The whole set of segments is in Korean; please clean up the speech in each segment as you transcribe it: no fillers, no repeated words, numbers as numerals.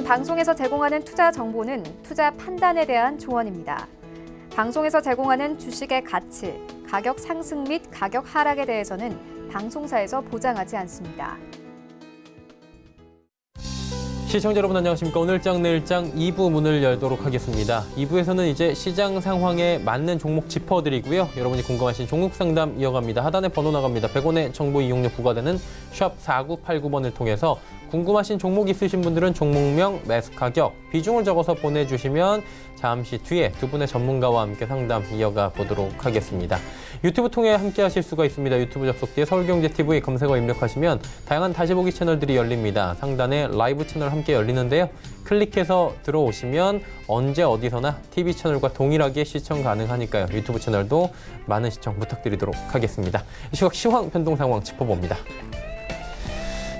이번 방송에서 제공하는 투자 정보는 투자 판단에 대한 조언입니다. 방송에서 제공하는 주식의 가치, 가격 상승 및 가격 하락에 대해서는 방송사에서 보장하지 않습니다. 시청자 여러분 안녕하십니까. 오늘장 내일장 2부 문을 열도록 하겠습니다. 2부에서는 이제 시장 상황에 맞는 종목 짚어드리고요. 여러분이 궁금하신 종목 상담 이어갑니다. 하단에 번호 나갑니다. 100원의 정보 이용료 부과되는 샵 4989번을 통해서 궁금하신 종목 있으신 분들은 종목명, 매수 가격, 비중을 적어서 보내주시면 잠시 뒤에 두 분의 전문가와 함께 상담 이어가 보도록 하겠습니다. 유튜브 통해 함께 하실 수가 있습니다. 유튜브 접속 뒤에 서울경제TV 검색어 입력하시면 다양한 다시 보기 채널들이 열립니다. 상단에 라이브 채널 함께 열리는데요. 클릭해서 들어오시면 언제 어디서나 TV 채널과 동일하게 시청 가능하니까요. 유튜브 채널도 많은 시청 부탁드리도록 하겠습니다. 이 시각 시황 변동 상황 짚어봅니다.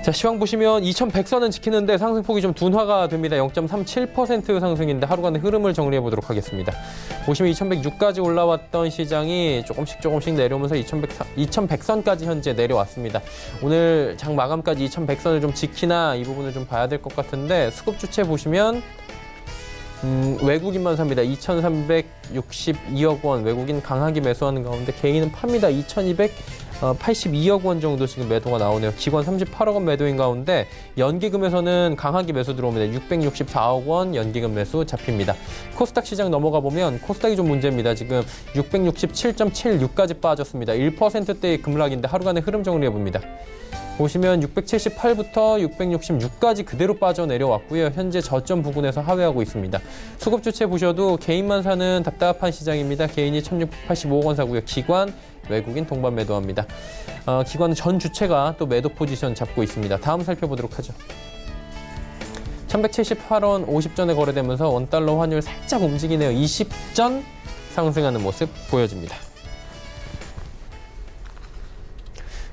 자, 시황 보시면 2100선은 지키는데 상승폭이 좀 둔화가 됩니다. 0.37% 상승인데 하루간의 흐름을 정리해 보도록 하겠습니다. 보시면 2106까지 올라왔던 시장이 조금씩 내려오면서 2100선까지 현재 내려왔습니다. 오늘 장 마감까지 2100선을 좀 지키나 이 부분을 좀 봐야 될 것 같은데 수급 주체 보시면 외국인만 삽니다. 2,362억 원 외국인 강하게 매수하는 가운데 개인은 팝니다. 2,282억 원 정도 지금 매도가 나오네요. 기관 38억 원 매도인 가운데 연기금에서는 강하게 매수 들어옵니다. 664억 원 연기금 매수 잡힙니다. 코스닥 시장 넘어가 보면 코스닥이 좀 문제입니다. 지금 667.76까지 빠졌습니다. 1%대의 급락인데 하루간의 흐름 정리해 봅니다. 보시면 678부터 666까지 그대로 빠져내려왔고요. 현재 저점 부근에서 하회하고 있습니다. 수급 주체 보셔도 개인만 사는 답답한 시장입니다. 개인이 1,685억 원 사고요. 기관, 외국인 동반 매도합니다. 기관은 전 주체가 또 매도 포지션 잡고 있습니다. 다음 살펴보도록 하죠. 1,178원 50전에 거래되면서 원달러 환율 살짝 움직이네요. 20전 상승하는 모습 보여집니다.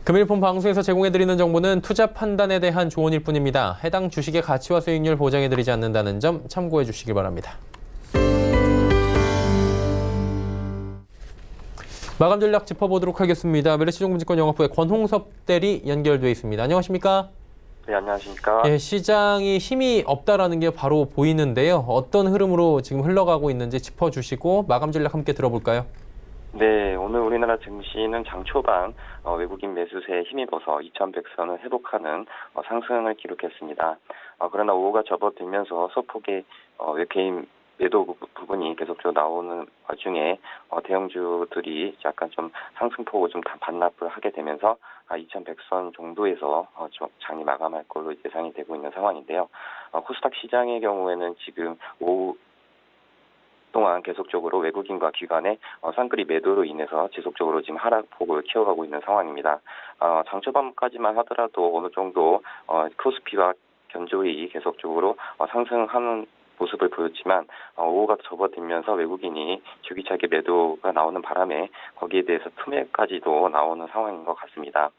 금일폰 방송에서 제공해드리는 정보는 투자 판단에 대한 조언일 뿐입니다. 해당 주식의 가치와 수익률 보장해드리지 않는다는 점 참고해 주시기 바랍니다. 마감 전략 짚어보도록 하겠습니다. 메리츠증권증권 영업부의 권홍섭 대리 연결돼 있습니다. 안녕하십니까? 네, 안녕하십니까? 예, 시장이 힘이 없다라는 게 바로 보이는데요. 어떤 흐름으로 지금 흘러가고 있는지 짚어주시고 마감 전략 함께 들어볼까요? 네, 오늘 우리나라 증시는 장 초반 외국인 매수세에 힘입어서 2100선을 회복하는 상승을 기록했습니다. 그러나 오후가 접어들면서 소폭의 개인 매도 부분이 계속적으로 나오는 와중에 대형주들이 약간 좀 상승폭을 좀 반납을 하게 되면서 2100선 정도에서 좀 장이 마감할 걸로 예상이 되고 있는 상황인데요. 코스닥 시장의 경우에는 지금 오후 동안 계속적으로 외국인과 기관의 쌍끌이 매도로 인해서 지속적으로 지금 하락폭을 키워가고 있는 상황입니다. 장초반까지만 하더라도 어느 정도 코스피가 견조히 계속적으로 상승하는 모습을 보였지만 오후가 접어들면서 외국인이 주기차게 매도가 나오는 바람에 거기에 대해서 투매까지도 나오는 상황인 것 같습니다.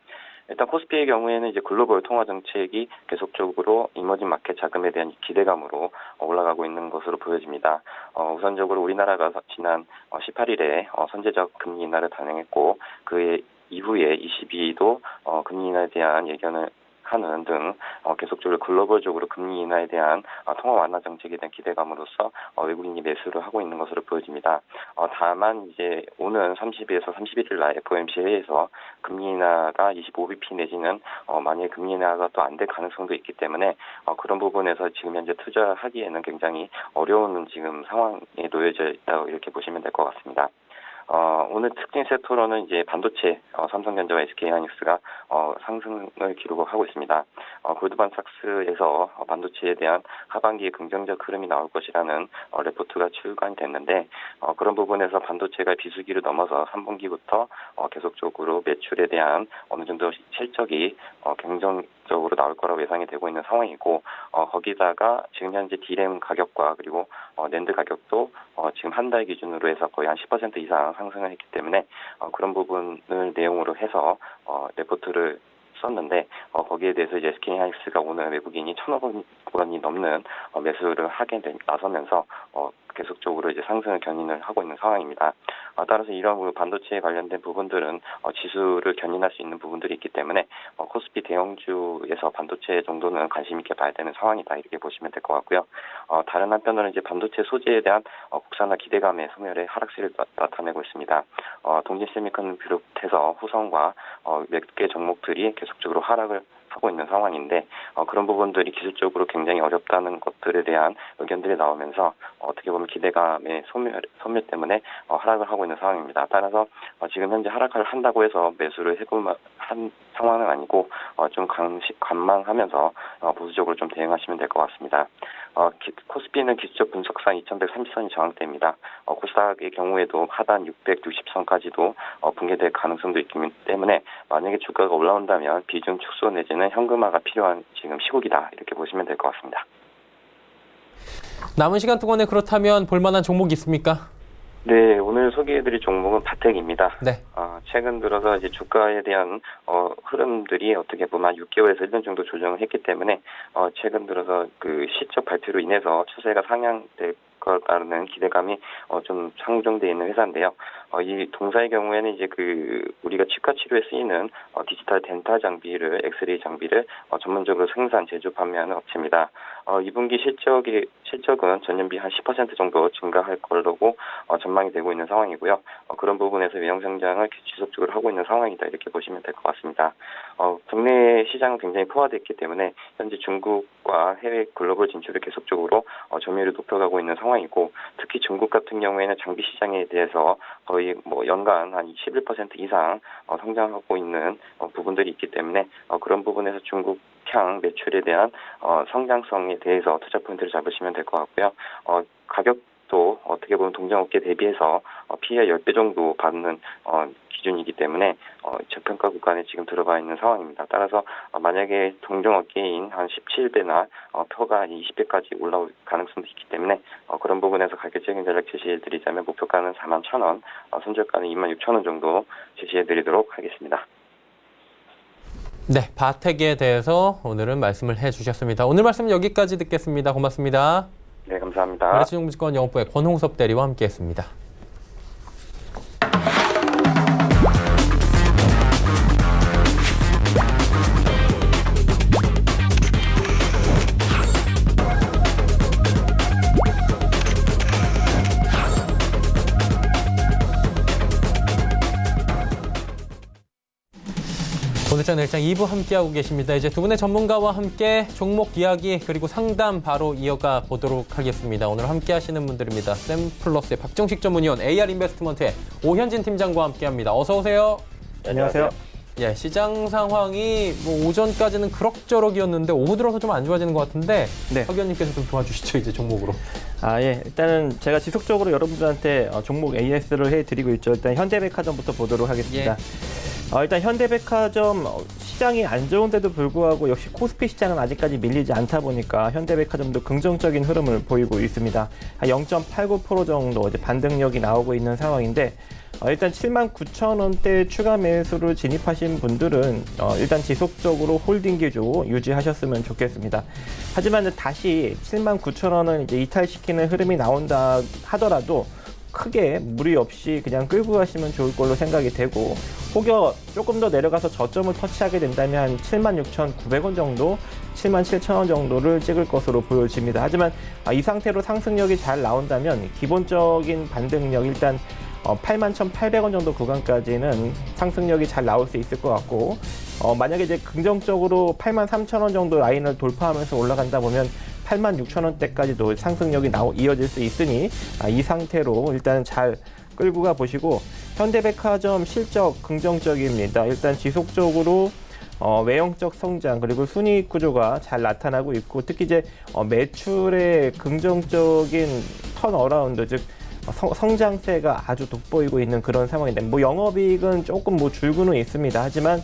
일단 코스피의 경우에는 이제 글로벌 통화 정책이 계속적으로 이머징 마켓 자금에 대한 기대감으로 올라가고 있는 것으로 보여집니다. 우선적으로 우리나라가 지난 18일에 선제적 금리 인하를 단행했고 그 이후에 22일도 금리 인하에 대한 예견을 하는 등 계속적으로 글로벌적으로 금리 인하에 대한 통화 완화 정책에 대한 기대감으로써 외국인이 매수를 하고 있는 것으로 보여집니다. 다만 이제 오는 30일에서 31일 날 FOMC 회의에서 금리 인하가 25bp 내지는 만약에 금리 인하가 또 안 될 가능성도 있기 때문에 그런 부분에서 지금 현재 투자하기에는 굉장히 어려운 지금 상황에 놓여져 있다고 이렇게 보시면 될 것 같습니다. 오늘 특징 섹터로는 이제 반도체, 삼성전자와 SK하이닉스가 상승을 기록하고 있습니다. 골드만삭스에서 반도체에 대한 하반기에 긍정적 흐름이 나올 것이라는 레포트가 출간이 됐는데 그런 부분에서 반도체가 비수기를 넘어서 3분기부터 계속적으로 매출에 대한 어느 정도 실적이 긍정적으로 나올 거라고 예상이 되고 있는 상황이고 거기다가 지금 현재 D램 가격과 그리고 낸드 가격도 지금 한 달 기준으로 해서 거의 한 10% 이상 상승을 했기 때문에 그런 부분을 내용으로 해서 레포트를 썼는데 거기에 대해서 이제 SK하이닉스가 오늘 외국인이 1,000억 원이 넘는 매수를 하게 나서면서 계속적으로 이제 상승을 견인을 하고 있는 상황입니다. 따라서 이런 반도체에 관련된 부분들은 지수를 견인할 수 있는 부분들이 있기 때문에 코스피 대형주에서 반도체 정도는 관심 있게 봐야 되는 상황이다 이렇게 보시면 될 것 같고요. 다른 한편으로는 이제 반도체 소재에 대한 국산화 기대감의 소멸의 하락세를 나타내고 있습니다. 동진세미컨을 비롯해서 후성과 몇 개 종목들이 계속적으로 하락을 하고 있는 상황인데 그런 부분들이 기술적으로 굉장히 어렵다는 것들에 대한 의견들이 나오면서 어떻게 보면 기대감의 소멸 때문에 하락을 하고 있는 상황입니다. 따라서 지금 현재 하락을 한다고 해서 매수를 한 상황은 아니고 좀 관망하면서 보수적으로 좀 대응하시면 될 것 같습니다. 코스피는 기술적 분석상 2130선이 저항대입니다. 코스닥의 경우에도 하단 660선까지도 붕괴될 가능성도 있기 때문에 만약에 주가가 올라온다면 비중 축소 내지는 현금화가 필요한 지금 시국이다 이렇게 보시면 될 것 같습니다. 남은 시간 동안에 그렇다면 볼만한 종목이 있습니까? 네, 오늘 소개해드릴 종목은 바텍입니다. 네. 최근 들어서 이제 주가에 대한 흐름들이 어떻게 보면 한 6개월에서 1년 정도 조정을 했기 때문에 최근 들어서 그 실적 발표로 인해서 추세가 상향될 거라는 기대감이 좀 상정되어 있는 회사인데요. 이 동사의 경우에는 이제 우리가 치과 치료에 쓰이는 디지털 덴탈 장비를 엑스레이 장비를 전문적으로 생산 제조 판매하는 업체입니다. 2분기 실적은 전년비 한 10% 정도 증가할 걸로고 전망이 되고 있는 상황이고요. 그런 부분에서 외형 성장을 지속적으로 하고 있는 상황이다 이렇게 보시면 될 것 같습니다. 국내 시장은 굉장히 포화됐기 때문에 현재 중국과 해외 글로벌 진출을 계속적으로 점유율을 높여가고 있는 상황이고 특히 중국 같은 경우에는 장비 시장에 대해서 거의 연간 한 11% 이상 성장하고 있는 부분들이 있기 때문에 그런 부분에서 중국향 매출에 대한 성장성에 대해서 투자 포인트를 잡으시면 될 것 같고요. 가격도 어떻게 보면 동종업계 대비해서 PER 10배 정도 받는 기준이기 때문에 저평가 구간에 지금 들어가 있는 상황입니다. 따라서 만약에 동종업계인 한 17배나 표가 한 20배까지 올라올 가능성도 있기 때문에 그런 부분에서 가격적인 전략 제시해드리자면 목표가는 41,000원, 손절가는 26,000원 정도 제시해드리도록 하겠습니다. 네, 바텍에 대해서 오늘은 말씀을 해주셨습니다. 오늘 말씀 여기까지 듣겠습니다. 고맙습니다. 네, 감사합니다. 메리츠증권 영업부의 권홍섭 대리와 함께했습니다. 오늘장 내일장 2부 함께하고 계십니다. 이제 두 분의 전문가와 함께 종목 이야기 그리고 상담 바로 이어가 보도록 하겠습니다. 오늘 함께하시는 분들입니다. 샘플러스의 박정식 전문위원, AR 인베스트먼트의 오현진 팀장과 함께합니다. 어서 오세요. 안녕하세요. 예, 시장 상황이 오전까지는 그럭저럭이었는데 오후 들어서 좀 안 좋아지는 것 같은데 네. 박 의원님께서 좀 도와주시죠, 이제 종목으로. 일단은 제가 지속적으로 여러분들한테 종목 AS를 해드리고 있죠. 일단 현대백화점부터 보도록 하겠습니다. 일단 현대백화점 시장이 안 좋은데도 불구하고 역시 코스피 시장은 아직까지 밀리지 않다 보니까 현대백화점도 긍정적인 흐름을 보이고 있습니다. 한 0.89% 정도 이제 반등력이 나오고 있는 상황인데 일단 79,000원대 추가 매수를 진입하신 분들은 일단 지속적으로 홀딩 기조 유지하셨으면 좋겠습니다. 하지만 다시 79,000원은 이제 이탈시키는 흐름이 나온다 하더라도 크게 무리 없이 그냥 끌고 가시면 좋을 걸로 생각이 되고 혹여 조금 더 내려가서 저점을 터치하게 된다면 한 76,900원 정도, 77,000원 정도를 찍을 것으로 보여집니다. 하지만 이 상태로 상승력이 잘 나온다면 기본적인 반등력 일단 81,800원 정도 구간까지는 상승력이 잘 나올 수 있을 것 같고 만약에 이제 긍정적으로 83,000원 정도 라인을 돌파하면서 올라간다 보면 86,000원대까지도 상승력이 이어질 수 있으니 이 상태로 일단 잘 끌고 가 보시고 현대백화점 실적 긍정적입니다. 일단 지속적으로 외형적 성장 그리고 순이익 구조가 잘 나타나고 있고 특히 이제 매출의 긍정적인 턴어라운드 즉 성장세가 아주 돋보이고 있는 그런 상황인데 영업이익은 조금 줄고는 있습니다. 하지만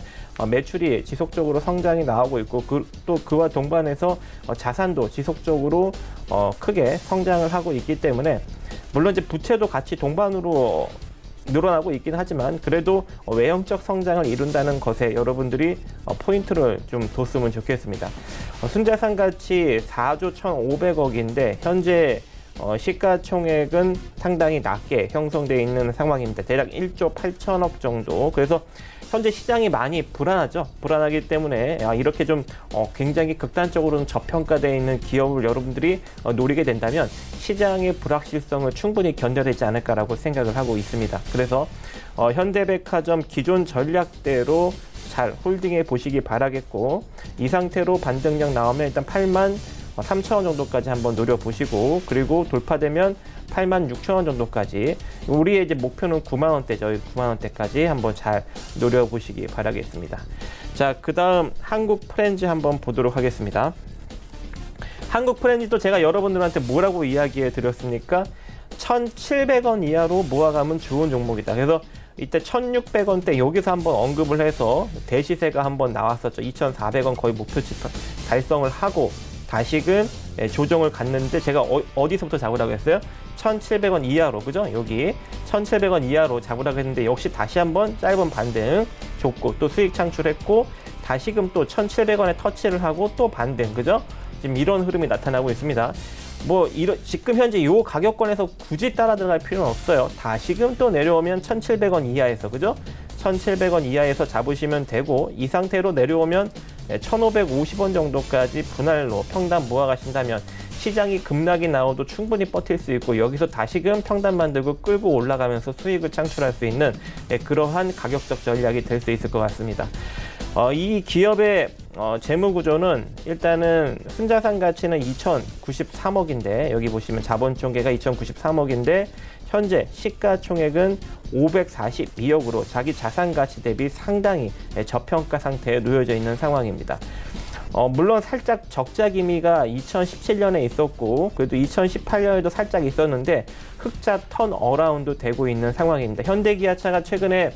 매출이 지속적으로 성장이 나오고 있고 또 그와 동반해서 자산도 지속적으로 크게 성장을 하고 있기 때문에 물론 이제 부채도 같이 동반으로 늘어나고 있긴 하지만 그래도 외형적 성장을 이룬다는 것에 여러분들이 포인트를 좀 뒀으면 좋겠습니다. 순자산 가치 4조 1,500억인데 현재 시가총액은 상당히 낮게 형성되어 있는 상황입니다. 대략 1조 8천억 정도. 그래서 현재 시장이 많이 불안하죠. 불안하기 때문에 이렇게 좀 굉장히 극단적으로는 저평가되어 있는 기업을 여러분들이 노리게 된다면 시장의 불확실성을 충분히 견뎌내지 않을까라고 생각을 하고 있습니다. 그래서 현대백화점 기존 전략대로 잘 홀딩해 보시기 바라겠고, 이 상태로 반등력 나오면 일단 8만 3천원 정도까지 한번 노려보시고, 그리고 돌파되면 8만 6천원 정도까지, 우리의 이제 목표는 9만 원대죠. 9만 원대까지 한번 잘 노려보시기 바라겠습니다. 자, 그 다음 한국 프렌즈 한번 보도록 하겠습니다. 한국 프렌즈도 제가 여러분들한테 뭐라고 이야기해 드렸습니까? 1,700원 이하로 모아가면 좋은 종목이다. 그래서 이때 1,600원대 여기서 한번 언급을 해서 대시세가 한번 나왔었죠. 2,400원 거의 목표치 달성을 하고 다시금 조정을 갔는데, 제가 어디서부터 잡으라고 했어요? 1,700원 이하로, 그죠? 여기 1,700원 이하로 잡으라고 했는데 역시 다시 한번 짧은 반등 줬고 또 수익 창출했고, 다시금 또 1,700원에 터치를 하고 또 반등, 그죠? 지금 이런 흐름이 나타나고 있습니다. 지금 현재 이 가격권에서 굳이 따라 들어갈 필요는 없어요. 다시금 또 내려오면 1,700원 이하에서, 그죠? 1,700원 이하에서 잡으시면 되고, 이 상태로 내려오면 1,550원 정도까지 분할로 평단 모아가신다면 시장이 급락이 나와도 충분히 버틸 수 있고, 여기서 다시금 평단 만들고 끌고 올라가면서 수익을 창출할 수 있는 그러한 가격적 전략이 될 수 있을 것 같습니다. 이 기업의 재무 구조는 일단은 순자산 가치는 2,093억인데, 여기 보시면 자본 총계가 2,093억인데 현재 시가총액은 542억으로 자기 자산 가치 대비 상당히 저평가 상태에 놓여져 있는 상황입니다. 물론 살짝 적자 기미가 2017년에 있었고, 그래도 2018년에도 살짝 있었는데 흑자 턴 어라운드 되고 있는 상황입니다. 현대기아차가 최근에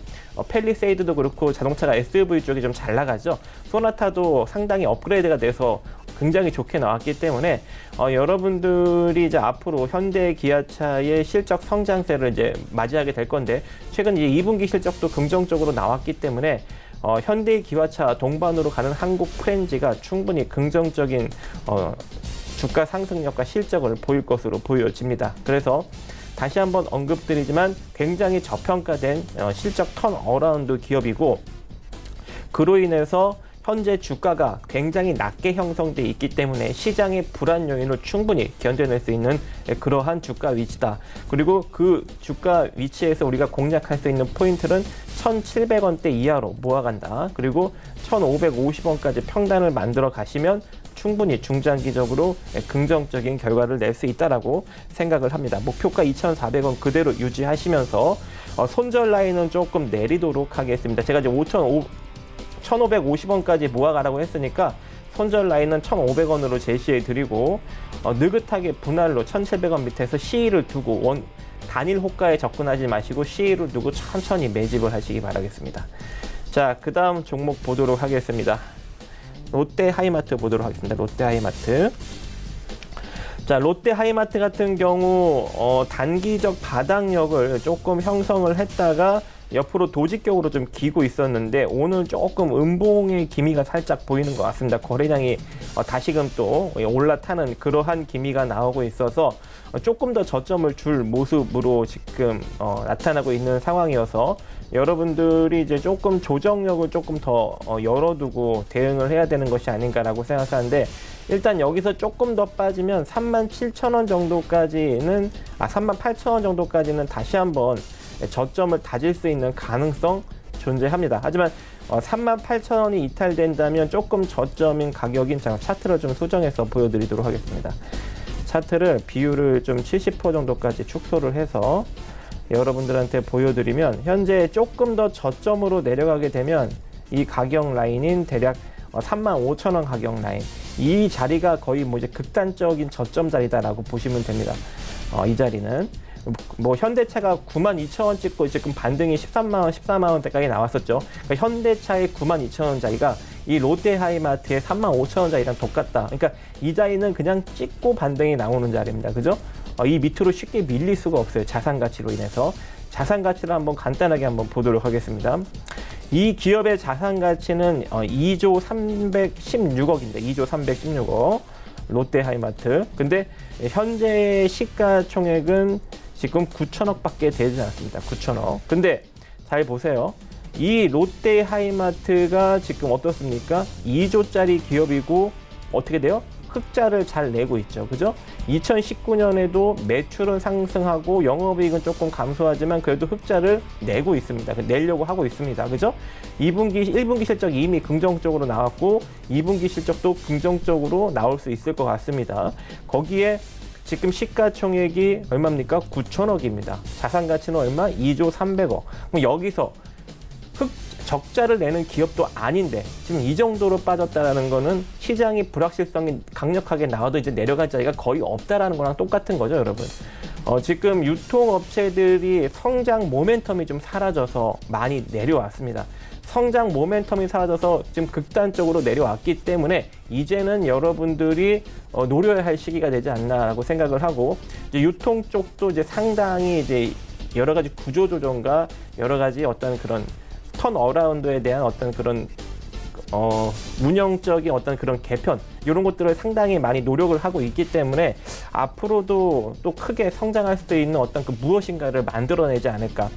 팰리세이드도 그렇고 자동차가 SUV 쪽이 좀 잘 나가죠. 소나타도 상당히 업그레이드가 돼서 굉장히 좋게 나왔기 때문에 여러분들이 이제 앞으로 현대기아차의 실적 성장세를 이제 맞이하게 될 건데, 최근 이제 2분기 실적도 긍정적으로 나왔기 때문에 현대기아차 동반으로 가는 한국 프렌즈가 충분히 긍정적인 주가 상승력과 실적을 보일 것으로 보여집니다. 그래서 다시 한번 언급드리지만 굉장히 저평가된 실적 턴 어라운드 기업이고, 그로 인해서 현재 주가가 굉장히 낮게 형성돼 있기 때문에 시장의 불안 요인을 충분히 견뎌낼 수 있는 그러한 주가 위치다. 그리고 그 주가 위치에서 우리가 공략할 수 있는 포인트는 1,700원대 이하로 모아간다. 그리고 1,550원까지 평단을 만들어 가시면 충분히 중장기적으로 긍정적인 결과를 낼 수 있다라고 생각을 합니다. 목표가 2,400원 그대로 유지하시면서 손절 라인은 조금 내리도록 하겠습니다. 제가 이제 1,550원까지 모아가라고 했으니까 손절 라인은 1,500원으로 제시해 드리고, 느긋하게 분할로 1,700원 밑에서 시의를 두고 단일 호가에 접근하지 마시고 시의를 두고 천천히 매집을 하시기 바라겠습니다. 자, 그 다음 종목 보도록 하겠습니다. 롯데하이마트 보도록 하겠습니다. 롯데하이마트. 자, 롯데하이마트 같은 경우 단기적 바닥력을 조금 형성을 했다가 옆으로 도직격으로 좀 기고 있었는데, 오늘 조금 음봉의 기미가 살짝 보이는 것 같습니다. 거래량이 다시금 또 올라타는 그러한 기미가 나오고 있어서 조금 더 저점을 줄 모습으로 지금 나타나고 있는 상황이어서 여러분들이 이제 조금 조정력을 조금 더 열어두고 대응을 해야 되는 것이 아닌가라고 생각하는데, 일단 여기서 조금 더 빠지면 37,000원 정도까지는 38,000원 정도까지는 다시 한번 저점을 다질 수 있는 가능성 존재합니다. 하지만 38,000원이 이탈된다면 조금 저점인 가격인, 자, 차트를 좀 수정해서 보여드리도록 하겠습니다. 차트를 비율을 좀 70% 정도까지 축소를 해서 여러분들한테 보여드리면, 현재 조금 더 저점으로 내려가게 되면 이 가격 라인인 대략 35,000원 가격 라인, 이 자리가 거의 이제 극단적인 저점 자리다라고 보시면 됩니다. 이 자리는 현대차가 92,000원 찍고 지금 반등이 13만원, 14만원대까지 나왔었죠. 그러니까 현대차의 92,000원 자리가 이 롯데하이마트의 35,000원 자리랑 똑같다. 그러니까 이 자리는 그냥 찍고 반등이 나오는 자리입니다. 그죠? 이 밑으로 쉽게 밀릴 수가 없어요. 자산 가치로 인해서. 자산 가치를 한번 간단하게 한번 보도록 하겠습니다. 이 기업의 자산 가치는 2조 316억입니다. 2조 316억. 롯데하이마트. 근데 현재 시가총액은 지금 9천억밖에 되지 않습니다. 9천억. 근데 잘 보세요. 이 롯데하이마트가 지금 어떻습니까? 2조짜리 기업이고 어떻게 돼요? 흑자를 잘 내고 있죠. 그죠? 2019년에도 매출은 상승하고 영업이익은 조금 감소하지만 그래도 흑자를 내고 있습니다. 내려고 하고 있습니다. 그죠? 1분기 실적이 이미 긍정적으로 나왔고 2분기 실적도 긍정적으로 나올 수 있을 것 같습니다. 거기에 지금 시가총액이 얼마입니까? 9천억입니다. 자산가치는 얼마? 2조 300억. 그럼 여기서 적자를 내는 기업도 아닌데 지금 이 정도로 빠졌다라는 거는 시장이 불확실성이 강력하게 나와도 이제 내려갈 자리가 거의 없다라는 거랑 똑같은 거죠, 여러분. 지금 유통업체들이 성장 모멘텀이 좀 사라져서 많이 내려왔습니다. 성장 모멘텀이 사라져서 지금 극단적으로 내려왔기 때문에 이제는 여러분들이 노려야 할 시기가 되지 않나라고 생각을 하고, 이제 유통 쪽도 이제 상당히 이제 여러 가지 구조 조정과 여러 가지 어떤 그런 턴어라운드에 대한 어떤 그런 운영적인 어떤 그런 개편, 이런 것들을 상당히 많이 노력을 하고 있기 때문에 앞으로도 또 크게 성장할 수도 있는 어떤 그 무엇인가를 만들어내지 않을까.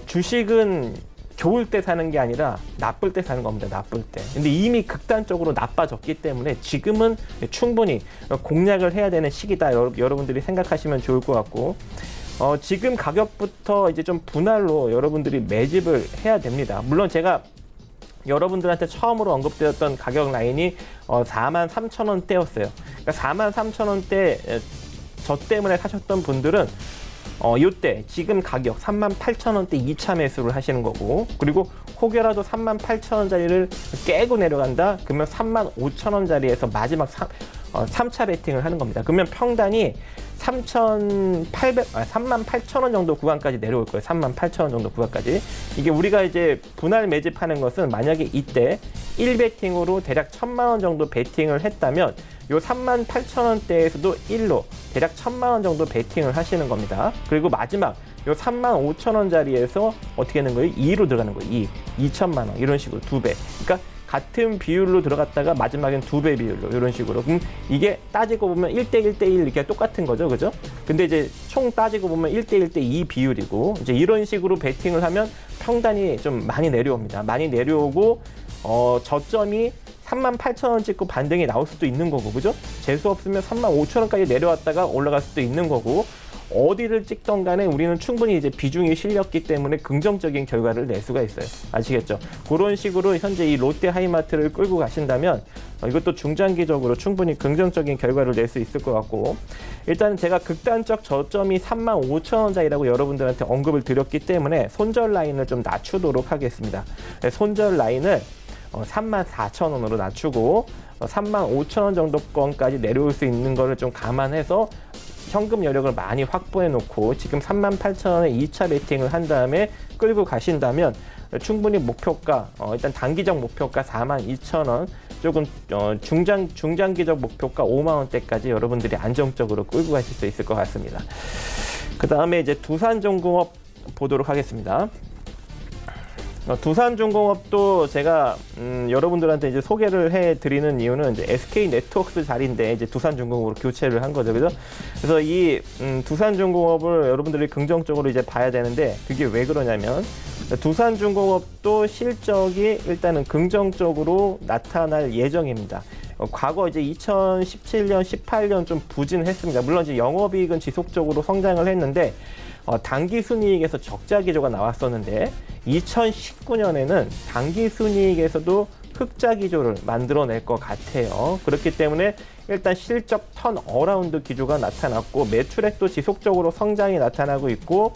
주식은 좋을 때 사는 게 아니라 나쁠 때 사는 겁니다. 나쁠 때. 근데 이미 극단적으로 나빠졌기 때문에 지금은 충분히 공략을 해야 되는 시기다. 여러분들이 생각하시면 좋을 것 같고, 지금 가격부터 이제 좀 분할로 여러분들이 매집을 해야 됩니다. 물론 제가 여러분들한테 처음으로 언급드렸던 가격 라인이 43,000원대였어요. 그러니까 43,000원대 저 때문에 사셨던 분들은 이때 지금 가격 38,000원대 2차 매수를 하시는 거고, 그리고 혹여라도 38,000원짜리를 깨고 내려간다 그러면 35,000원짜리에서 마지막 3차 베팅을 하는 겁니다. 그러면 평단이 38,000원 정도 구간까지 내려올 거예요. 38,000원 정도 구간까지. 이게 우리가 이제 분할 매집하는 것은 만약에 이때 1베팅으로 대략 1,000만 원 정도 베팅을 했다면 요 38,000원대에서도 1로 대략 1,000만 원 정도 베팅을 하시는 겁니다. 그리고 마지막 요 35,000원짜리에서 어떻게 하는 거예요? 2로 들어가는 거예요. 2,000만 원. 이런 식으로 2배. 그러니까 같은 비율로 들어갔다가 마지막엔 2배 비율로, 이런 식으로. 그럼 이게 따지고 보면 1대1대1 이렇게 똑같은 거죠. 그죠? 근데 이제 총 따지고 보면 1대1대2 비율이고, 이제 이런 식으로 베팅을 하면 평단이 좀 많이 내려옵니다. 많이 내려오고, 저점이 38,000원 찍고 반등이 나올 수도 있는 거고, 그죠? 재수 없으면 35,000원까지 내려왔다가 올라갈 수도 있는 거고, 어디를 찍던 간에 우리는 충분히 이제 비중이 실렸기 때문에 긍정적인 결과를 낼 수가 있어요. 아시겠죠? 그런 식으로 현재 이 롯데하이마트를 끌고 가신다면 이것도 중장기적으로 충분히 긍정적인 결과를 낼 수 있을 것 같고, 일단 제가 극단적 저점이 35,000원짜리라고 여러분들한테 언급을 드렸기 때문에 손절 라인을 좀 낮추도록 하겠습니다. 손절 라인을 34,000원으로 낮추고 35,000원 정도권까지 내려올 수 있는 거를 좀 감안해서 현금 여력을 많이 확보해 놓고 지금 38,000원에 2차 베팅을 한 다음에 끌고 가신다면 충분히 목표가, 일단 단기적 목표가 42,000원, 조금 중장기적 목표가 5만 원대까지 여러분들이 안정적으로 끌고 가실 수 있을 것 같습니다. 그 다음에 이제 두산중공업 보도록 하겠습니다. 두산중공업도 제가 여러분들한테 이제 소개를 해드리는 이유는 이제 SK네트워크스 자리인데 이제 두산중공업으로 교체를 한 거죠, 그죠? 그래서 이 두산중공업을 여러분들이 긍정적으로 이제 봐야 되는데, 그게 왜 그러냐면 두산중공업도 실적이 일단은 긍정적으로 나타날 예정입니다. 과거 이제 2017년, 18년 좀 부진했습니다. 물론 이제 영업이익은 지속적으로 성장을 했는데 당기순이익에서 적자 기조가 나왔었는데 2019년에는 당기순이익에서도 흑자 기조를 만들어낼 것 같아요. 그렇기 때문에 일단 실적 턴어라운드 기조가 나타났고, 매출액도 지속적으로 성장이 나타나고 있고,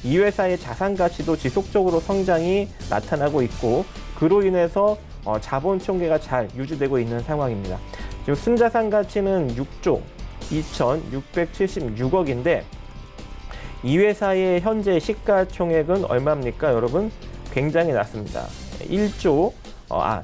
이 회사의 자산 가치도 지속적으로 성장이 나타나고 있고, 그로 인해서 자본 총계가 잘 유지되고 있는 상황입니다. 지금 순자산 가치는 6조 2,676억인데 이 회사의 현재 시가총액은 얼마입니까, 여러분? 굉장히 낮습니다. 1조,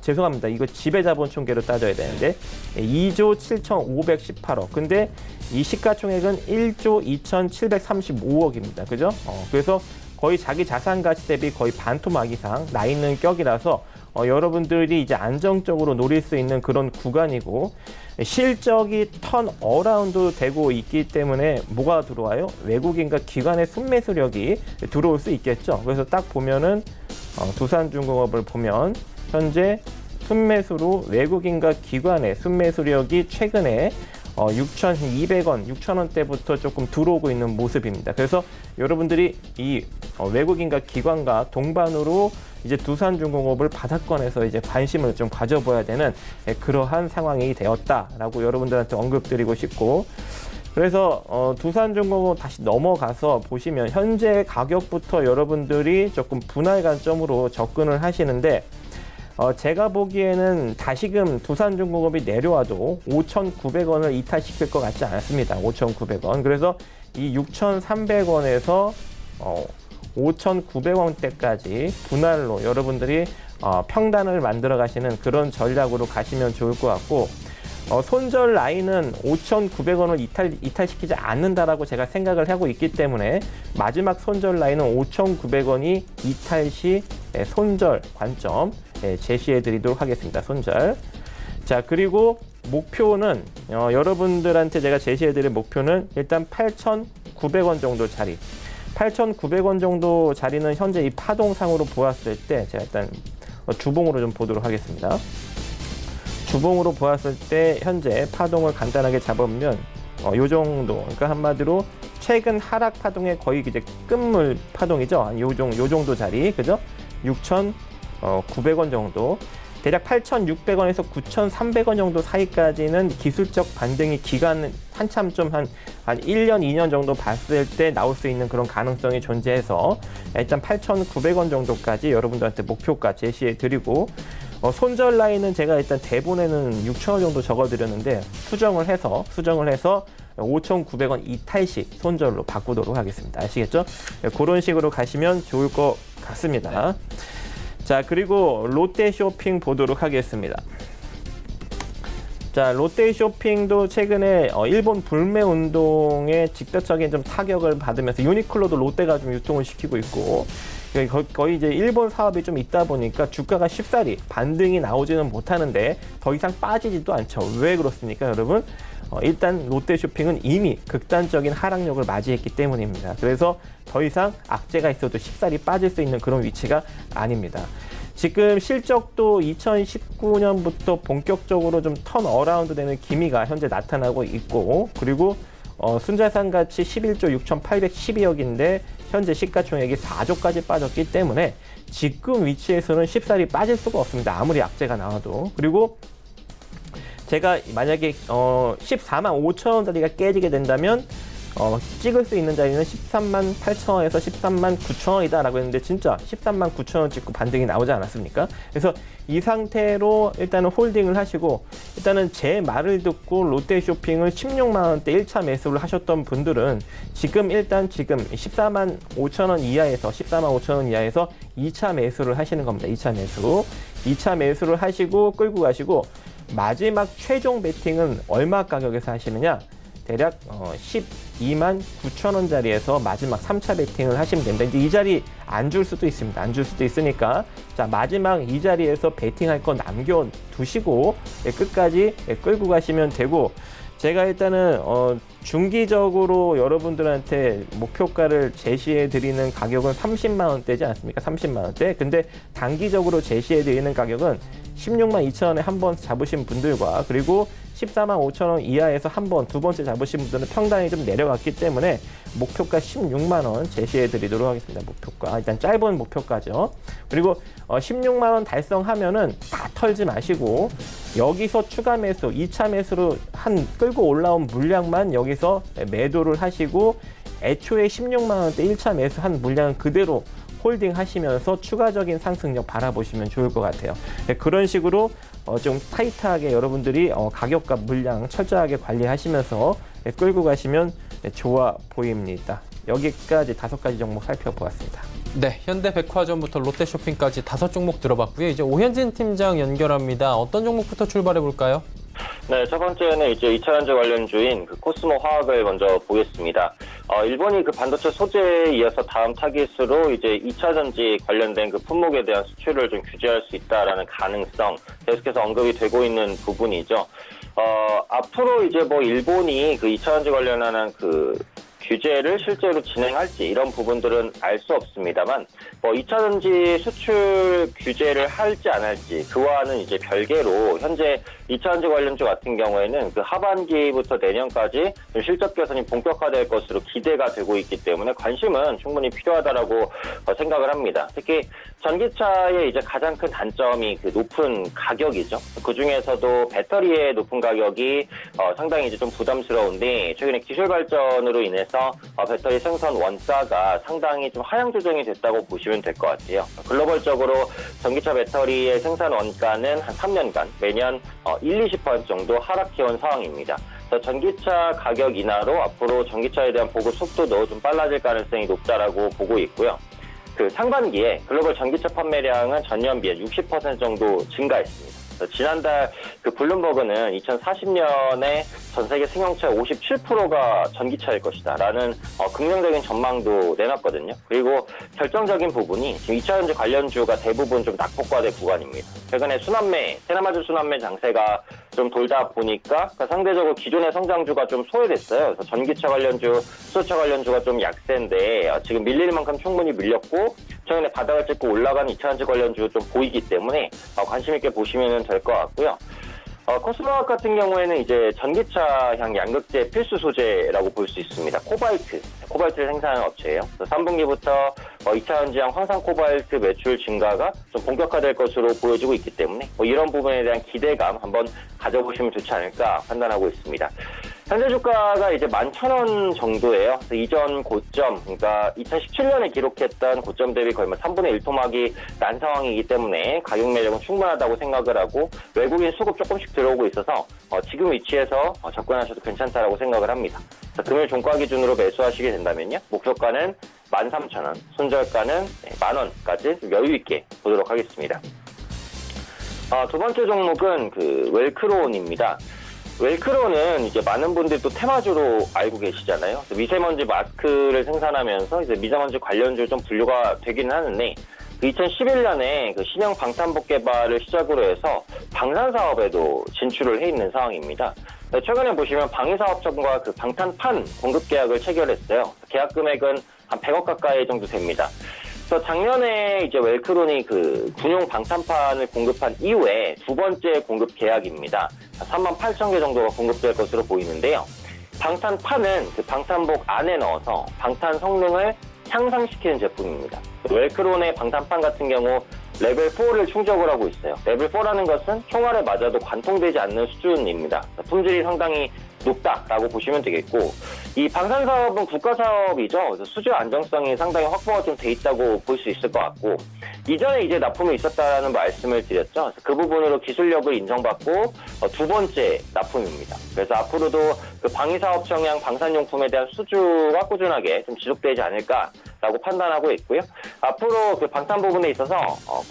죄송합니다. 이거 지배자본총계로 따져야 되는데 2조 7,518억. 근데 이 시가총액은 1조 2,735억입니다. 그죠? 그래서 거의 자기 자산 가치 대비 거의 반토막 이상 나 있는 격이라서 여러분들이 이제 안정적으로 노릴 수 있는 그런 구간이고, 실적이 턴 어라운드 되고 있기 때문에 뭐가 들어와요? 외국인과 기관의 순매수력이 들어올 수 있겠죠. 그래서 딱 보면은 두산중공업을 보면 현재 순매수로 외국인과 기관의 순매수력이 최근에 6,200원, 6,000원대부터 조금 들어오고 있는 모습입니다. 그래서 여러분들이 이 외국인과 기관과 동반으로 이제 두산중공업을 바닥권에서 이제 관심을 좀 가져봐야 되는 그러한 상황이 되었다라고 여러분들한테 언급드리고 싶고, 그래서 두산중공업 다시 넘어가서 보시면 현재 가격부터 여러분들이 조금 분할 관점으로 접근을 하시는데, 제가 보기에는 다시금 두산중공업이 내려와도 5,900원을 이탈시킬 것 같지 않습니다. 5,900원. 그래서 이 6,300원에서 5,900원대까지 분할로 여러분들이 평단을 만들어 가시는 그런 전략으로 가시면 좋을 것 같고, 손절 라인은 5,900원을 이탈시키지 않는다라고 제가 생각을 하고 있기 때문에 마지막 손절 라인은 5,900원이 이탈 시 손절 관점 제시해 드리도록 하겠습니다. 손절. 자, 그리고 목표는 여러분들한테 제가 제시해 드릴 목표는 일단 8,900원 정도 자리. 8,900원 정도 자리는 현재 이 파동상으로 보았을 때 제가 일단 주봉으로 좀 보도록 하겠습니다. 주봉으로 보았을 때 현재 파동을 간단하게 잡으면 요 정도, 그러니까 한마디로 최근 하락 파동의 거의 이제 끝물 파동이죠. 요 정도 자리, 그죠? 6,900원 정도. 대략 8,600원에서 9,300원 정도 사이까지는 기술적 반등이 기간 한참 좀 한 1년, 2년 정도 봤을 때 나올 수 있는 그런 가능성이 존재해서 일단 8,900원 정도까지 여러분들한테 목표가 제시해 드리고, 손절 라인은 제가 일단 대본에는 6,000원 정도 적어드렸는데 수정을 해서 5,900원 이탈식 손절로 바꾸도록 하겠습니다. 아시겠죠? 그런 식으로 가시면 좋을 것 같습니다. 자, 그리고 롯데쇼핑 보도록 하겠습니다. 자, 롯데쇼핑도 최근에 일본 불매 운동에 직접적인 좀 타격을 받으면서 유니클로도 롯데가 좀 유통을 시키고 있고, 거의 이제 일본 사업이 좀 있다 보니까 주가가 쉽사리 반등이 나오지는 못하는데 더 이상 빠지지도 않죠. 왜 그렇습니까, 여러분? 일단 롯데쇼핑은 이미 극단적인 하락력을 맞이했기 때문입니다. 그래서 더 이상 악재가 있어도 쉽사리 빠질 수 있는 그런 위치가 아닙니다. 지금 실적도 2019년부터 본격적으로 좀 턴 어라운드 되는 기미가 현재 나타나고 있고, 그리고 순자산 가치 11조 6,812억인데 현재 시가총액이 4조까지 빠졌기 때문에 지금 위치에서는 쉽사리 빠질 수가 없습니다. 아무리 악재가 나와도. 그리고 제가 만약에 14만 5천 원짜리가 깨지게 된다면 찍을 수 있는 자리는 13만 8천 원에서 13만 9천 원이다 라고 했는데 진짜 13만 9천 원 찍고 반등이 나오지 않았습니까? 그래서 이 상태로 일단은 홀딩을 하시고, 일단은 제 말을 듣고 롯데쇼핑을 16만 원대 1차 매수를 하셨던 분들은 지금 14만 5천 원 이하에서 14만 5천 원 이하에서 2차 매수를 하시는 겁니다. 2차 매수를 하시고 끌고 가시고, 마지막 최종 베팅은 얼마 가격에서 하시느냐? 대략 12만 9천 원짜리에서 마지막 3차 베팅을 하시면 됩니다. 이제 이 자리 안 줄 수도 있습니다. 안 줄 수도 있으니까 자, 마지막 이 자리에서 베팅할 거 남겨두시고 끝까지 끌고 가시면 되고, 제가 일단은 중기적으로 여러분들한테 목표가를 제시해 드리는 가격은 30만 원대지 않습니까? 30만 원대. 근데 단기적으로 제시해 드리는 가격은 16만 2천 원에 한 번 잡으신 분들과, 그리고 14만 5천 원 이하에서 두 번째 잡으신 분들은 평단이 좀 내려갔기 때문에 목표가 16만 원 제시해 드리도록 하겠습니다. 목표가. 일단 짧은 목표가죠. 그리고 16만 원 달성하면은 다 털지 마시고 여기서 추가 매수, 2차 매수로 끌고 올라온 물량만 여기서 매도를 하시고, 애초에 16만 원대 1차 매수한 물량은 그대로 홀딩 하시면서 추가적인 상승력 바라보시면 좋을 것 같아요. 그런 식으로 좀 타이트하게 여러분들이 가격과 물량 철저하게 관리하시면서 끌고 가시면 좋아 보입니다. 여기까지 5가지 종목 살펴보았습니다. 네, 현대백화점부터 롯데쇼핑까지 5종목 들어봤고요. 이제 오현진 팀장 연결합니다. 어떤 종목부터 출발해 볼까요? 네, 첫 번째는 이제 2차 전지 관련주인 코스모 화학을 먼저 보겠습니다. 일본이 그 반도체 소재에 이어서 다음 타깃으로 이제 2차 전지 관련된 그 품목에 대한 수출을 좀 규제할 수 있다라는 가능성 계속해서 언급이 되고 있는 부분이죠. 앞으로 이제 뭐 일본이 그 2차 전지 관련한 그 규제를 실제로 진행할지 이런 부분들은 알 수 없습니다만 뭐 2차 전지 수출 규제를 할지 안 할지 그와는 이제 별개로 현재 2차 전지 관련주 같은 경우에는 그 하반기부터 내년까지 좀 실적 개선이 본격화될 것으로 기대가 되고 있기 때문에 관심은 충분히 필요하다라고 생각을 합니다. 특히 전기차의 이제 가장 큰 단점이 그 높은 가격이죠. 그 중에서도 배터리의 높은 가격이 상당히 이제 좀 부담스러운데 최근에 기술 발전으로 인해서 배터리 생산 원가가 상당히 좀 하향 조정이 됐다고 보시면 될 것 같아요. 글로벌적으로 전기차 배터리의 생산 원가는 한 3년간 매년 1-20% 정도 하락해온 상황입니다. 전기차 가격 인하로 앞으로 전기차에 대한 보급 속도도 좀 빨라질 가능성이 높다라고 보고 있고요. 그 상반기에 글로벌 전기차 판매량은 전년비에 60% 정도 증가했습니다. 지난달 그 블룸버그는 2040년에 전 세계 승용차의 57%가 전기차일 것이다라는 긍정적인 전망도 내놨거든요. 그리고 결정적인 부분이 지금 2차 전지 관련주가 대부분 좀 낙폭과대 구간입니다. 최근에 테나마주 순환매 장세가 좀 돌다 보니까 상대적으로 기존의 성장주가 좀 소외됐어요. 그래서 전기차 관련주, 수소차 관련주가 좀 약세인데 지금 밀릴 만큼 충분히 밀렸고 최근에 바닥을 찍고 올라가는 2차 전지 관련주 좀 보이기 때문에 관심 있게 보시면 될 것 같고요. 코스모학 같은 경우에는 이제 전기차향 양극재 필수 소재라고 볼 수 있습니다. 코발트를 생산하는 업체예요. 3분기부터 2차 전지향 황산 코발트 매출 증가가 좀 본격화될 것으로 보여지고 있기 때문에 이런 부분에 대한 기대감 한번 가져보시면 좋지 않을까 판단하고 있습니다. 현재 주가가 이제 11,000원 정도예요. 그래서 이전 고점, 그러니까 2017년에 기록했던 고점 대비 거의 3분의 1 토막이 난 상황이기 때문에 가격 매력은 충분하다고 생각을 하고 외국인 수급 조금씩 들어오고 있어서 지금 위치에서 접근하셔도 괜찮다라고 생각을 합니다. 금일 종가 기준으로 매수하시게 된다면요. 목표가는 13,000원, 손절가는 만원까지 여유 있게 보도록 하겠습니다. 두 번째 종목은 그 웰크론입니다. 웰크론은 이제 많은 분들이 또 테마주로 알고 계시잖아요. 미세먼지 마스크를 생산하면서 이제 미세먼지 관련주 좀 분류가 되기는 하는데 2011년에 그 신형 방탄복 개발을 시작으로 해서 방산 사업에도 진출을 해 있는 상황입니다. 최근에 보시면 방위사업청과 그 방탄판 공급 계약을 체결했어요. 계약 금액은 한 100억 가까이 정도 됩니다. 그래서 작년에 이제 웰크론이 그 군용 방탄판을 공급한 이후에 두 번째 공급 계약입니다. 38,000개 정도가 공급될 것으로 보이는데요. 방탄판은 그 방탄복 안에 넣어서 방탄 성능을 향상시키는 제품입니다. 웰크론의 방탄판 같은 경우 레벨 4를 충족을 하고 있어요. 레벨 4라는 것은 총알에 맞아도 관통되지 않는 수준입니다. 품질이 상당히 높다라고 보시면 되겠고 이 방산 사업은 국가 사업이죠. 그래서 수주 안정성이 상당히 확보가 좀 돼 있다고 볼 수 있을 것 같고 이전에 이제 납품이 있었다라는 말씀을 드렸죠. 그래서 그 부분으로 기술력을 인정받고 두 번째 납품입니다. 그래서 앞으로도 그 방위사업 청양 방산용품에 대한 수주가 꾸준하게 좀 지속되지 않을까라고 판단하고 있고요. 앞으로 그 방탄 부분에 있어서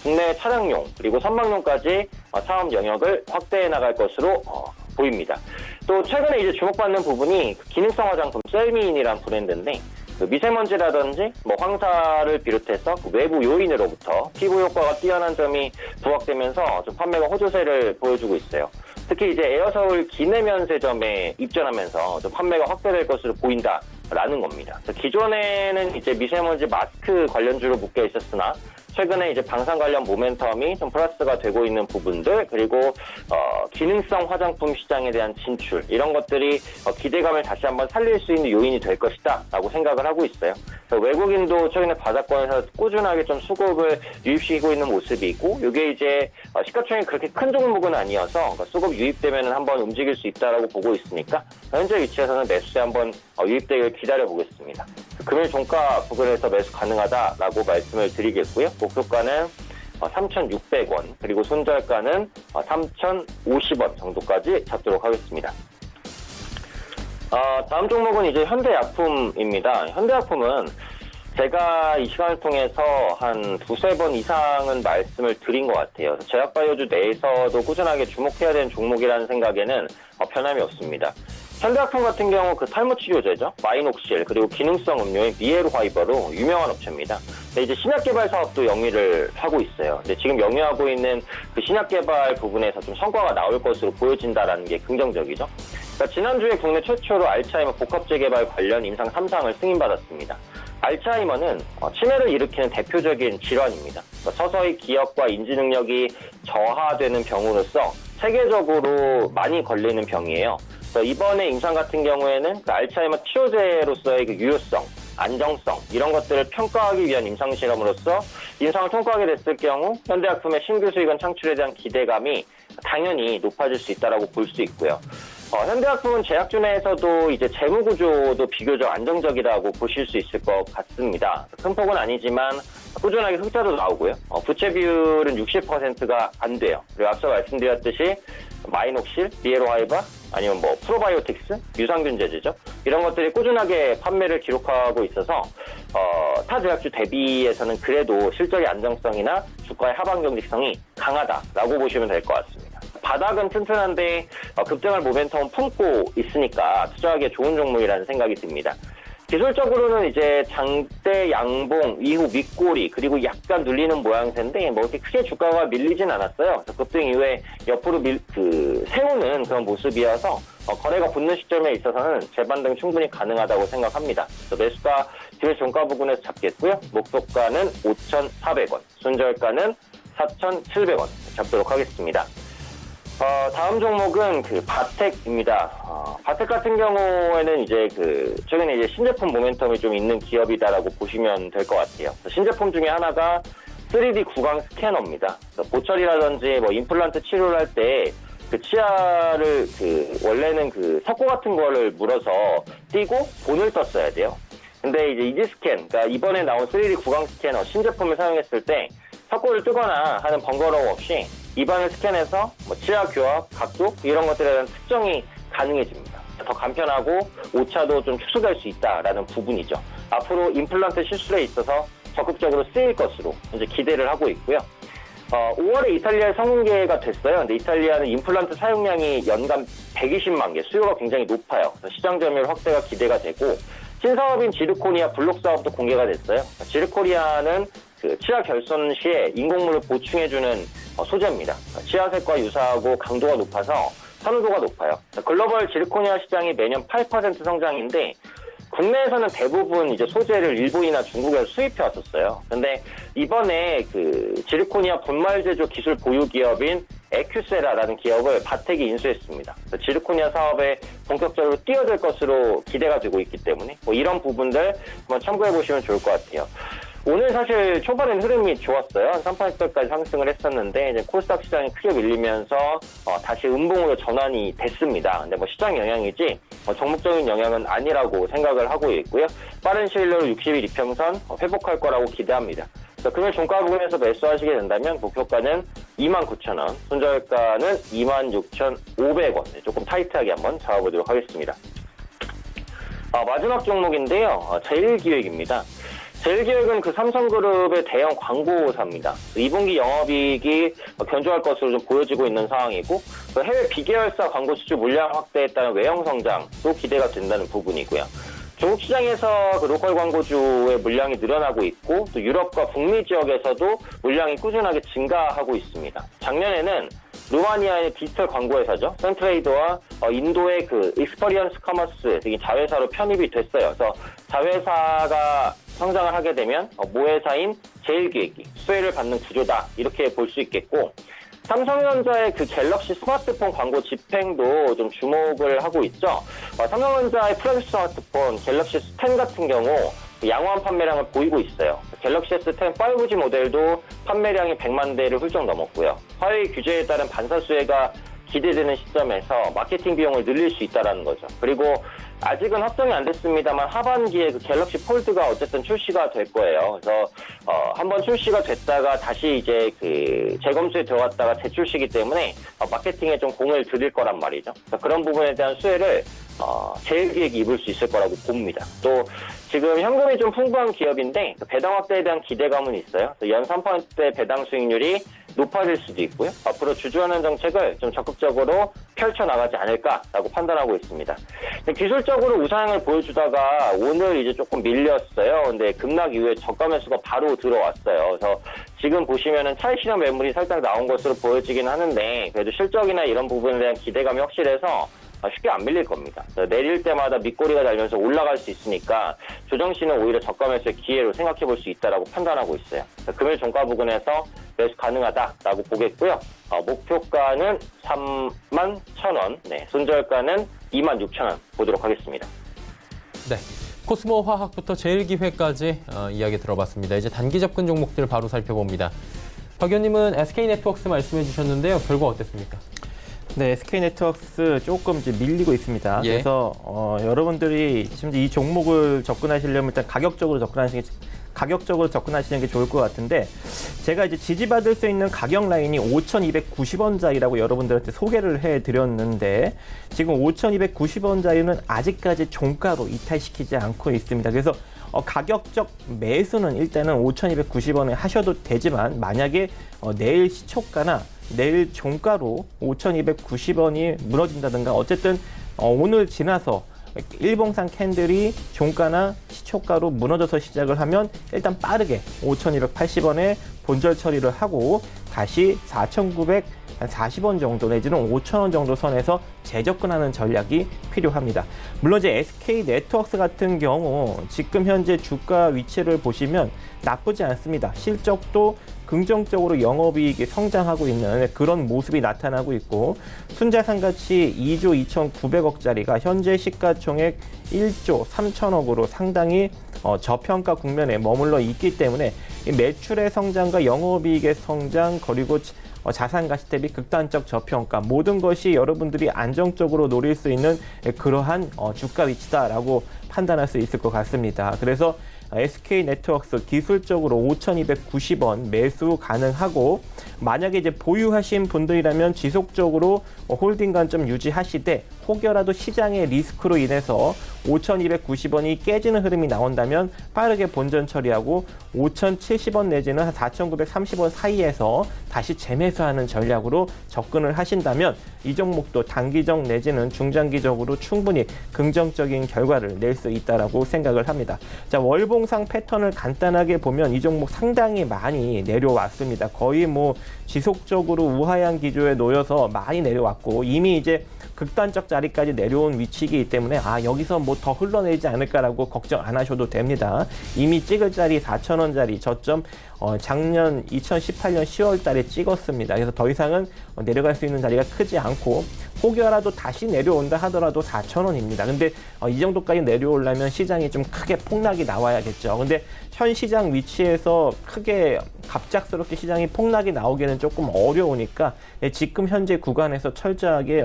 국내 차량용 그리고 선박용까지 사업 영역을 확대해 나갈 것으로 보입니다. 또 최근에 이제 주목받는 부분이 기능성 화장품 셀미인이라는 브랜드인데 그 미세먼지라든지 황사를 비롯해서 그 외부 요인으로부터 피부 효과가 뛰어난 점이 부각되면서 좀 판매가 호조세를 보여주고 있어요. 특히 이제 에어서울 기내면세점에 입점하면서 좀 판매가 확대될 것으로 보인다라는 겁니다. 기존에는 이제 미세먼지 마스크 관련주로 묶여 있었으나 최근에 이제 방산 관련 모멘텀이 좀 플러스가 되고 있는 부분들 그리고 기능성 화장품 시장에 대한 진출 이런 것들이 기대감을 다시 한번 살릴 수 있는 요인이 될 것이다라고 생각을 하고 있어요. 외국인도 최근에 바닥권에서 꾸준하게 좀 수급을 유입시키고 있는 모습이고 이게 이제 시가총액이 그렇게 큰 종목은 아니어서 수급 유입되면 한번 움직일 수 있다라고 보고 있으니까 현재 위치에서는 매수세 한번 유입되길 기다려 보겠습니다. 금일 종가 부근에서 매수 가능하다라고 말씀을 드리겠고요. 목표가는 3,600원 그리고 손절가는 3,050원 정도까지 잡도록 하겠습니다. 다음 종목은 이제 현대약품입니다. 현대약품은 제가 이 시간을 통해서 한 두세 번 이상은 말씀을 드린 것 같아요. 제약바이오주 내에서도 꾸준하게 주목해야 되는 종목이라는 생각에는 변함이 없습니다. 현대약품 같은 경우 그 탈모 치료제죠. 마이녹실 그리고 기능성 음료인 미에르화이버로 유명한 업체입니다. 근데 이제 신약 개발 사업도 영위를 하고 있어요. 근데 지금 영위하고 있는 그 신약 개발 부분에서 좀 성과가 나올 것으로 보여진다라는 게 긍정적이죠. 그러니까 지난주에 국내 최초로 알츠하이머 복합 재개발 관련 임상 3상을 승인받았습니다. 알츠하이머는 치매를 일으키는 대표적인 질환입니다. 서서히 기억과 인지 능력이 저하되는 병으로서 세계적으로 많이 걸리는 병이에요. 이번에 임상 같은 경우에는 그 알츠하이머 치료제로서의 그 유효성, 안정성 이런 것들을 평가하기 위한 임상 실험으로서 임상을 통과하게 됐을 경우 현대약품의 신규 수익원 창출에 대한 기대감이 당연히 높아질 수 있다라고 볼 수 있고요. 현대약품은 제약주 내에서도 이제 재무 구조도 비교적 안정적이라고 보실 수 있을 것 같습니다. 큰 폭은 아니지만 꾸준하게 흑자도 나오고요. 부채 비율은 60%가 안 돼요. 그리고 앞서 말씀드렸듯이 마이녹실, 미에르화이버 아니면 뭐 프로바이오틱스, 유산균 제제죠. 이런 것들이 꾸준하게 판매를 기록하고 있어서 타 제약주 대비해서는 그래도 실적의 안정성이나 주가의 하방 경직성이 강하다라고 보시면 될 것 같습니다. 바닥은 튼튼한데 급등할 모멘텀은 품고 있으니까 투자하기에 좋은 종목이라는 생각이 듭니다. 기술적으로는 이제 장대 양봉 이후 윗꼬리 그리고 약간 눌리는 모양새인데 뭐 이렇게 크게 주가가 밀리진 않았어요. 그래서 급등 이후에 옆으로 세우는 그런 모습이어서 거래가 붙는 시점에 있어서는 재반등 충분히 가능하다고 생각합니다. 매수가 기회 종가 부근에서 잡겠고요. 목표가는 5,400원, 순저가는 4,700원 잡도록 하겠습니다. 다음 종목은 그 바텍입니다. 바텍 같은 경우에는 이제 최근에 이제 신제품 모멘텀이 좀 있는 기업이다라고 보시면 될 것 같아요. 신제품 중에 하나가 3D 구강 스캐너입니다. 보철이라든지 뭐 임플란트 치료를 할 때 그 치아를 원래는 석고 같은 거를 물어서 띄고 본을 떴어야 돼요. 근데 이제 이지스캔, 그러니까 이번에 나온 3D 구강 스캐너 신제품을 사용했을 때 석고를 뜨거나 하는 번거로움 없이 입안을 스캔해서 뭐 치아 교합, 각도 이런 것들에 대한 특정이 가능해집니다. 더 간편하고 오차도 좀 축소될 수 있다라는 부분이죠. 앞으로 임플란트 시술에 있어서 적극적으로 쓰일 것으로 이제 기대를 하고 있고요. 5월에 이탈리아에 성공개가 됐어요. 근데 이탈리아는 임플란트 사용량이 연간 120만 개, 수요가 굉장히 높아요. 그래서 시장 점유율 확대가 기대가 되고 신사업인 지르코니아 블록 사업도 공개가 됐어요. 지르코니아는 치아 결손 시에 인공물을 보충해주는 소재입니다. 치아색과 유사하고 강도가 높아서 선호도가 높아요. 글로벌 지르코니아 시장이 매년 8% 성장인데 국내에서는 대부분 이제 소재를 일본이나 중국에서 수입해 왔었어요. 근데 이번에 지르코니아 본말 제조 기술 보유 기업인 에큐세라라는 기업을 바텍이 인수했습니다. 지르코니아 사업에 본격적으로 뛰어들 것으로 기대가 되고 있기 때문에 뭐 이런 부분들 한번 참고해 보시면 좋을 것 같아요. 오늘 사실 초반엔 흐름이 좋았어요. 한 3%까지 상승을 했었는데 이제 코스닥 시장이 크게 밀리면서 다시 음봉으로 전환이 됐습니다. 근데 뭐 시장 영향이지 종목적인 영향은 아니라고 생각을 하고 있고요. 빠른 시일 내로 60일 이평선 회복할 거라고 기대합니다. 금일 종가 부분에서 매수하시게 된다면 목표가는 29,000원, 손절가는 26,500원. 조금 타이트하게 한번 잡아보도록 하겠습니다. 마지막 종목인데요. 제일기획입니다. 제일기획은 삼성그룹의 대형 광고사입니다. 2분기 영업이익이 견조할 것으로 좀 보여지고 있는 상황이고 해외 비계열사 광고 수주 물량 확대에 따른 외형 성장도 기대가 된다는 부분이고요. 중국 시장에서 로컬 광고주의 물량이 늘어나고 있고 또 유럽과 북미 지역에서도 물량이 꾸준하게 증가하고 있습니다. 작년에는 루마니아의 디지털 광고회사죠. 센트레이드와 인도의 익스퍼리언스 커머스 등이 자회사로 편입이 됐어요. 그래서 자회사가 성장을 하게 되면 모회사인 제일기획이 수혜를 받는 구조다 이렇게 볼 수 있겠고 삼성전자의 갤럭시 스마트폰 광고 집행도 좀 주목을 하고 있죠. 삼성전자의 플래그십 스마트폰 갤럭시 S10 같은 경우 양호한 판매량을 보이고 있어요. 갤럭시 S10 5G 모델도 판매량이 100만 대를 훌쩍 넘었고요. 화웨이 규제에 따른 반사 수혜가 기대되는 시점에서 마케팅 비용을 늘릴 수 있다는 거죠. 그리고 아직은 확정이 안 됐습니다만 하반기에 갤럭시 폴드가 어쨌든 출시가 될 거예요. 그래서 한번 출시가 됐다가 다시 이제 재검수에 들어갔다가 재출시기 때문에 마케팅에 좀 공을 들일 거란 말이죠. 그런 부분에 대한 수혜를 제일기획이 입을 수 있을 거라고 봅니다. 또 지금 현금이 좀 풍부한 기업인데 배당 확대에 대한 기대감은 있어요. 연 3%대 배당 수익률이 높아질 수도 있고요. 앞으로 주주환원 정책을 좀 적극적으로 펼쳐나가지 않을까라고 판단하고 있습니다. 기술적으로 우상을 보여주다가 오늘 이제 조금 밀렸어요. 근데 급락 이후에 저가 매수가 바로 들어왔어요. 그래서 지금 보시면은 차익실현 매물이 살짝 나온 것으로 보여지긴 하는데 그래도 실적이나 이런 부분에 대한 기대감이 확실해서 쉽게 안 밀릴 겁니다. 내릴 때마다 밑꼬리가 달면서 올라갈 수 있으니까 조정 시는 오히려 저가 매수의 기회로 생각해 볼 수 있다라고 판단하고 있어요. 금일 종가 부근에서 매수 가능하다라고 보겠고요. 목표가는 31,000원, 네, 손절가는 26,000원 보도록 하겠습니다. 네. 코스모 화학부터 제일기회까지 이야기 들어봤습니다. 이제 단기 접근 종목들 바로 살펴봅니다. 박 의원님은 SK네트워크스 말씀해 주셨는데요. 결과 어땠습니까? 네, SK네트워크스 조금 이제 밀리고 있습니다. 예. 그래서 여러분들이 지금 이 종목을 접근하시려면 일단 가격적으로 접근하시는 게 좋을 것 같은데 제가 이제 지지받을 수 있는 가격 라인이 5,290원짜리라고 여러분들한테 소개를 해드렸는데 지금 5,290원짜리는 아직까지 종가로 이탈시키지 않고 있습니다. 그래서 가격적 매수는 일단은 5,290원에 하셔도 되지만 만약에 내일 시초가나 내일 종가로 5,290원이 무너진다든가 어쨌든 오늘 지나서 일봉상 캔들이 종가나 시초가로 무너져서 시작을 하면 일단 빠르게 5,280원에 본절 처리를 하고 다시 4,940원 정도 내지는 5,000원 정도 선에서 재접근하는 전략이 필요합니다. 물론 이제 SK네트워크스 같은 경우 지금 현재 주가 위치를 보시면 나쁘지 않습니다. 실적도 긍정적으로 영업이익이 성장하고 있는 그런 모습이 나타나고 있고 순자산 가치 2조 2,900억짜리가 현재 시가총액 1조 3천억으로 상당히 저평가 국면에 머물러 있기 때문에 이 매출의 성장과 영업이익의 성장 그리고 자산 가치 대비 극단적 저평가 모든 것이 여러분들이 안정적으로 노릴 수 있는 그러한 주가 위치다라고 판단할 수 있을 것 같습니다. 그래서 SK네트워크스 기술적으로 5,290원 매수 가능하고 만약에 이제 보유하신 분들이라면 지속적으로 홀딩 관점 유지하시되 혹여라도 시장의 리스크로 인해서 5,290원이 깨지는 흐름이 나온다면 빠르게 본전 처리하고 5,070원 내지는 한 4,930원 사이에서 다시 재매수하는 전략으로 접근을 하신다면 이 종목도 단기적 내지는 중장기적으로 충분히 긍정적인 결과를 낼 수 있다라고 생각을 합니다. 자, 월봉상 패턴을 간단하게 보면 이 종목 상당히 많이 내려왔습니다. 거의 뭐 지속적으로 우하향 기조에 놓여서 많이 내려왔고 이미 이제 극단적 자리까지 내려온 위치이기 때문에 여기서 뭐 더 흘러내리지 않을까라고 걱정 안 하셔도 됩니다. 이미 찍을 자리 4,000원짜리 저점 작년 2018년 10월 달에 찍었습니다. 그래서 더 이상은 내려갈 수 있는 자리가 크지 않고 혹여라도 다시 내려온다 하더라도 4,000원입니다. 근데 이 정도까지 내려오려면 시장이 좀 크게 폭락이 나와야겠죠. 근데 현 시장 위치에서 크게 갑작스럽게 시장이 폭락이 나오기는 조금 어려우니까 지금 현재 구간에서 철저하게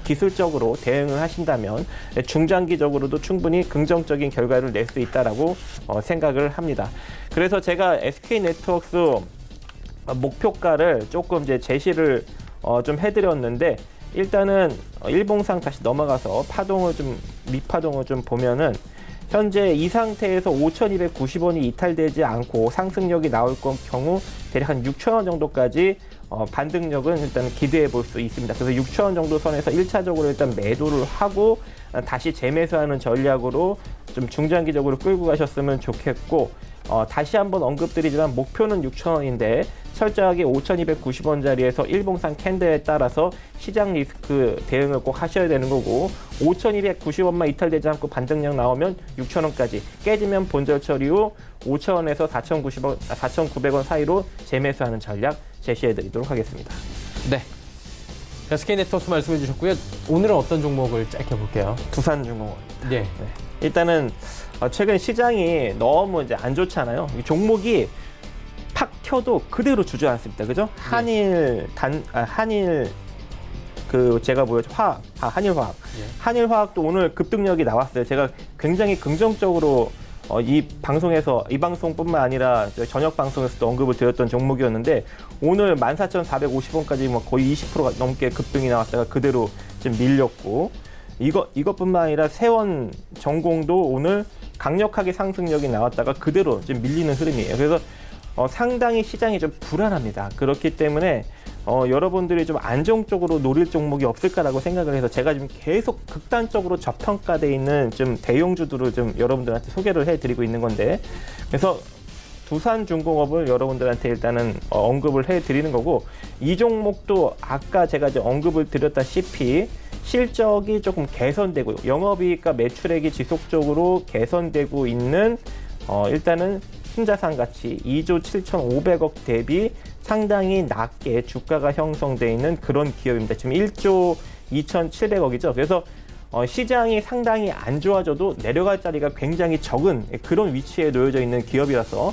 기술적으로 대응을 하신다면 중장기적으로도 충분히 긍정적인 결과를 낼 수 있다라고 생각을 합니다. 그래서 제가 SK네트워크스 목표가를 조금 이제 제시를 좀 해드렸는데 일단은 일봉상 다시 넘어가서 파동을 좀 밑파동을 좀 보면은 현재 이 상태에서 5,290원이 이탈되지 않고 상승력이 나올 경우 대략 한 6,000원 정도까지 반등력은 일단 기대해 볼 수 있습니다. 그래서 6,000원 정도 선에서 1차적으로 일단 매도를 하고 다시 재매수하는 전략으로 좀 중장기적으로 끌고 가셨으면 좋겠고 다시 한번 언급드리지만 목표는 6,000원인데 철저하게 5,290원짜리에서 일봉상 캔들에 따라서 시장 리스크 대응을 꼭 하셔야 되는 거고 5,290원만 이탈되지 않고 반등량 나오면 6,000원까지 깨지면 본절 처리 후 5,000원에서 4,900원 사이로 재매수하는 전략 제시해 드리도록 하겠습니다. 네. SK네트워크스 말씀해 주셨고요. 오늘은 어떤 종목을 짧게 볼게요. 두산중공업. 네. 일단은 최근 시장이 너무 이제 안 좋잖아요. 이 종목이 팍 켜도 그대로 주저앉습니다. 그죠? 한일 제가 보여줘 한일화학. 예. 한일화학도 오늘 급등력이 나왔어요. 제가 굉장히 긍정적으로 이 방송뿐만 아니라 저녁 방송에서도 언급을 드렸던 종목이었는데 오늘 14,450원까지 거의 20%가 넘게 급등이 나왔다가 그대로 좀 밀렸고 이것뿐만 아니라 세원 전공도 오늘 강력하게 상승력이 나왔다가 그대로 지금 밀리는 흐름이에요. 그래서 상당히 시장이 좀 불안합니다. 그렇기 때문에 여러분들이 좀 안정적으로 노릴 종목이 없을까라고 생각을 해서 제가 지금 계속 극단적으로 저평가돼 있는 좀 대형주들을 좀 여러분들한테 소개를 해드리고 있는 건데, 그래서 두산중공업을 여러분들한테 일단은 언급을 해드리는 거고, 이 종목도 아까 제가 이제 언급을 드렸다시피 실적이 조금 개선되고 영업이익과 매출액이 지속적으로 개선되고 있는 일단은 신자산 가치 2조 7,500억 대비 상당히 낮게 주가가 형성되어 있는 그런 기업입니다. 지금 1조 2,700억이죠. 그래서 시장이 상당히 안 좋아져도 내려갈 자리가 굉장히 적은 그런 위치에 놓여져 있는 기업이라서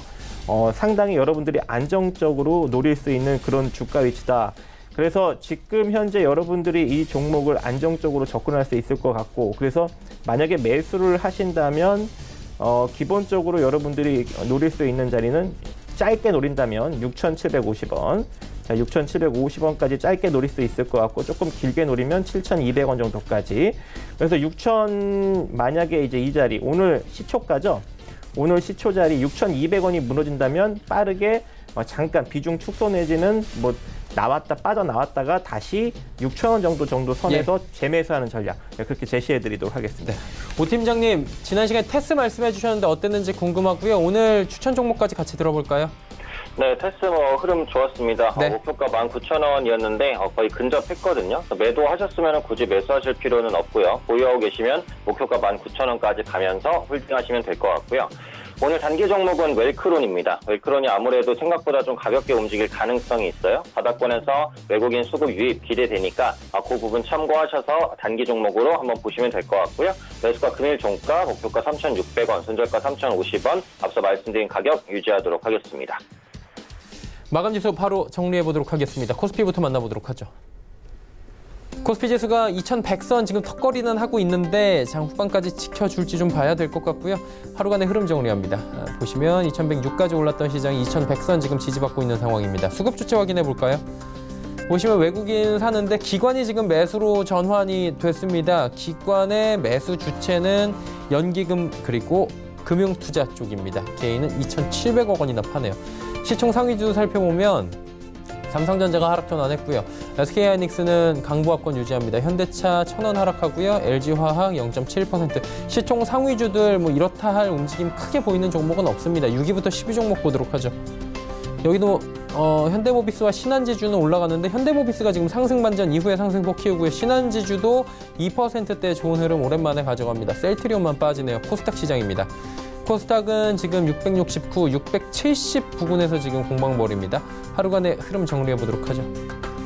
상당히 여러분들이 안정적으로 노릴 수 있는 그런 주가 위치다. 그래서 지금 현재 여러분들이 이 종목을 안정적으로 접근할 수 있을 것 같고, 그래서 만약에 매수를 하신다면 기본적으로 여러분들이 노릴 수 있는 자리는 짧게 노린다면 6,750원, 자 6,750원까지 짧게 노릴 수 있을 것 같고, 조금 길게 노리면 7,200원 정도까지. 그래서 6,000 만약에 이제 이 자리 오늘 시초가죠. 오늘 시초 자리 6,200원이 무너진다면 빠르게 잠깐 비중 축소 내지는 뭐 나왔다 빠져나왔다가 다시 6,000원 정도 선에서 재매수하는 전략, 그렇게 제시해드리도록 하겠습니다. 오 팀장님, 지난 시간에 테스 말씀해 주셨는데 어땠는지 궁금하고요. 오늘 추천 종목까지 같이 들어볼까요? 네, 테스 흐름 좋았습니다. 네. 목표가 19,000원이었는데 거의 근접했거든요. 매도하셨으면 굳이 매수하실 필요는 없고요. 보유하고 계시면 목표가 19,000원까지 가면서 홀딩하시면 될 것 같고요. 오늘 단기 종목은 웰크론입니다. 웰크론이 아무래도 생각보다 좀 가볍게 움직일 가능성이 있어요. 바닥권에서 외국인 수급 유입 기대되니까 그 부분 참고하셔서 단기 종목으로 한번 보시면 될 것 같고요. 매수가 금일 종가, 목표가 3,600원, 손절가 3,050원, 앞서 말씀드린 가격 유지하도록 하겠습니다. 마감 지수 바로 정리해 보도록 하겠습니다. 코스피부터 만나보도록 하죠. 코스피 지수가 2100선 지금 턱걸이는 하고 있는데 장 후반까지 지켜줄지 좀 봐야 될 것 같고요. 하루간의 흐름 정리합니다. 보시면 2106까지 올랐던 시장이 2100선 지금 지지받고 있는 상황입니다. 수급 주체 확인해 볼까요? 보시면 외국인 사는데 기관이 지금 매수로 전환이 됐습니다. 기관의 매수 주체는 연기금 그리고 금융투자 쪽입니다. 개인은 2,700억 원이나 파네요. 시총 상위주 살펴보면 삼성전자가 하락 전환했고요. SK하이닉스는 강보합권 유지합니다. 현대차 1,000원 하락하고요. LG화학 0.7%. 시총 상위주들 뭐 이렇다 할 움직임 크게 보이는 종목은 없습니다. 6위부터 12종목 보도록 하죠. 여기도 현대모비스와 신한지주는 올라가는데 현대모비스가 지금 상승 반전 이후에 상승폭 키우고요. 신한지주도 2%대 좋은 흐름 오랜만에 가져갑니다. 셀트리온만 빠지네요. 코스닥 시장입니다. 코스닥은 지금 669, 670 부근에서 지금 공방벌입니다. 하루간의 흐름 정리해 보도록 하죠.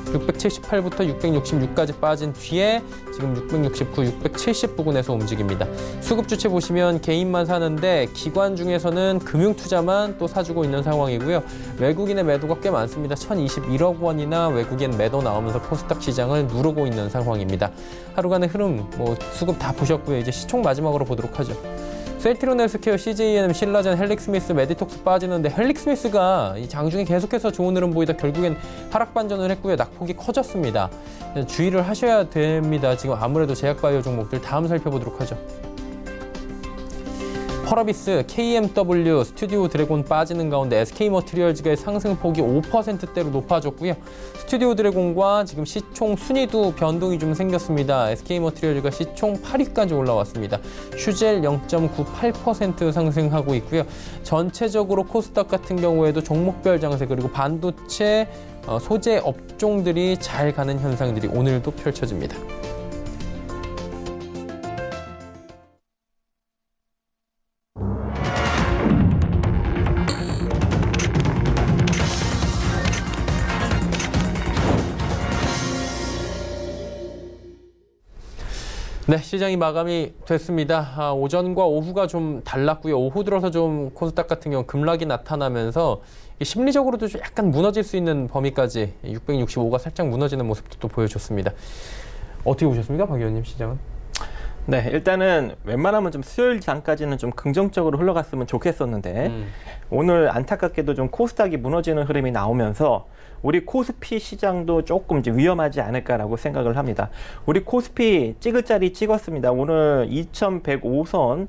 678부터 666까지 빠진 뒤에 지금 669, 670 부근에서 움직입니다. 수급 주체 보시면 개인만 사는데 기관 중에서는 금융투자만 또 사주고 있는 상황이고요. 외국인의 매도가 꽤 많습니다. 1,021억 원이나 외국인 매도 나오면서 코스닥 시장을 누르고 있는 상황입니다. 하루간의 흐름 수급 다 보셨고요. 이제 시총 마지막으로 보도록 하죠. 셀트리온 헬스케어, CJENM, 신라젠, 헬릭스미스, 메디톡스 빠지는데 헬릭스미스가 이 장중에 계속해서 좋은 흐름 보이다 결국엔 하락 반전을 했고요. 낙폭이 커졌습니다. 주의를 하셔야 됩니다. 지금 아무래도 제약바이오 종목들 다음 살펴보도록 하죠. 펄어비스, KMW, 스튜디오 드래곤 빠지는 가운데 SK머티리얼즈의 상승폭이 5%대로 높아졌고요. 스튜디오 드래곤과 지금 시총 순위도 변동이 좀 생겼습니다. SK머티리얼즈가 시총 8위까지 올라왔습니다. 슈젤 0.98% 상승하고 있고요. 전체적으로 코스닥 같은 경우에도 종목별 장세 그리고 반도체 소재 업종들이 잘 가는 현상들이 오늘도 펼쳐집니다. 네, 시장이 마감이 됐습니다. 오전과 오후가 좀 달랐고요. 오후 들어서 좀 코스닥 같은 경우 급락이 나타나면서 심리적으로도 좀 약간 무너질 수 있는 범위까지 665가 살짝 무너지는 모습도 또 보여줬습니다. 어떻게 보셨습니까, 박 의원님 시장은? 네, 일단은 웬만하면 좀 수요일 장까지는 좀 긍정적으로 흘러갔으면 좋겠었는데 오늘 안타깝게도 좀 코스닥이 무너지는 흐름이 나오면서 우리 코스피 시장도 조금 이제 위험하지 않을까라고 생각을 합니다. 우리 코스피 찍을 자리 찍었습니다. 오늘 2105선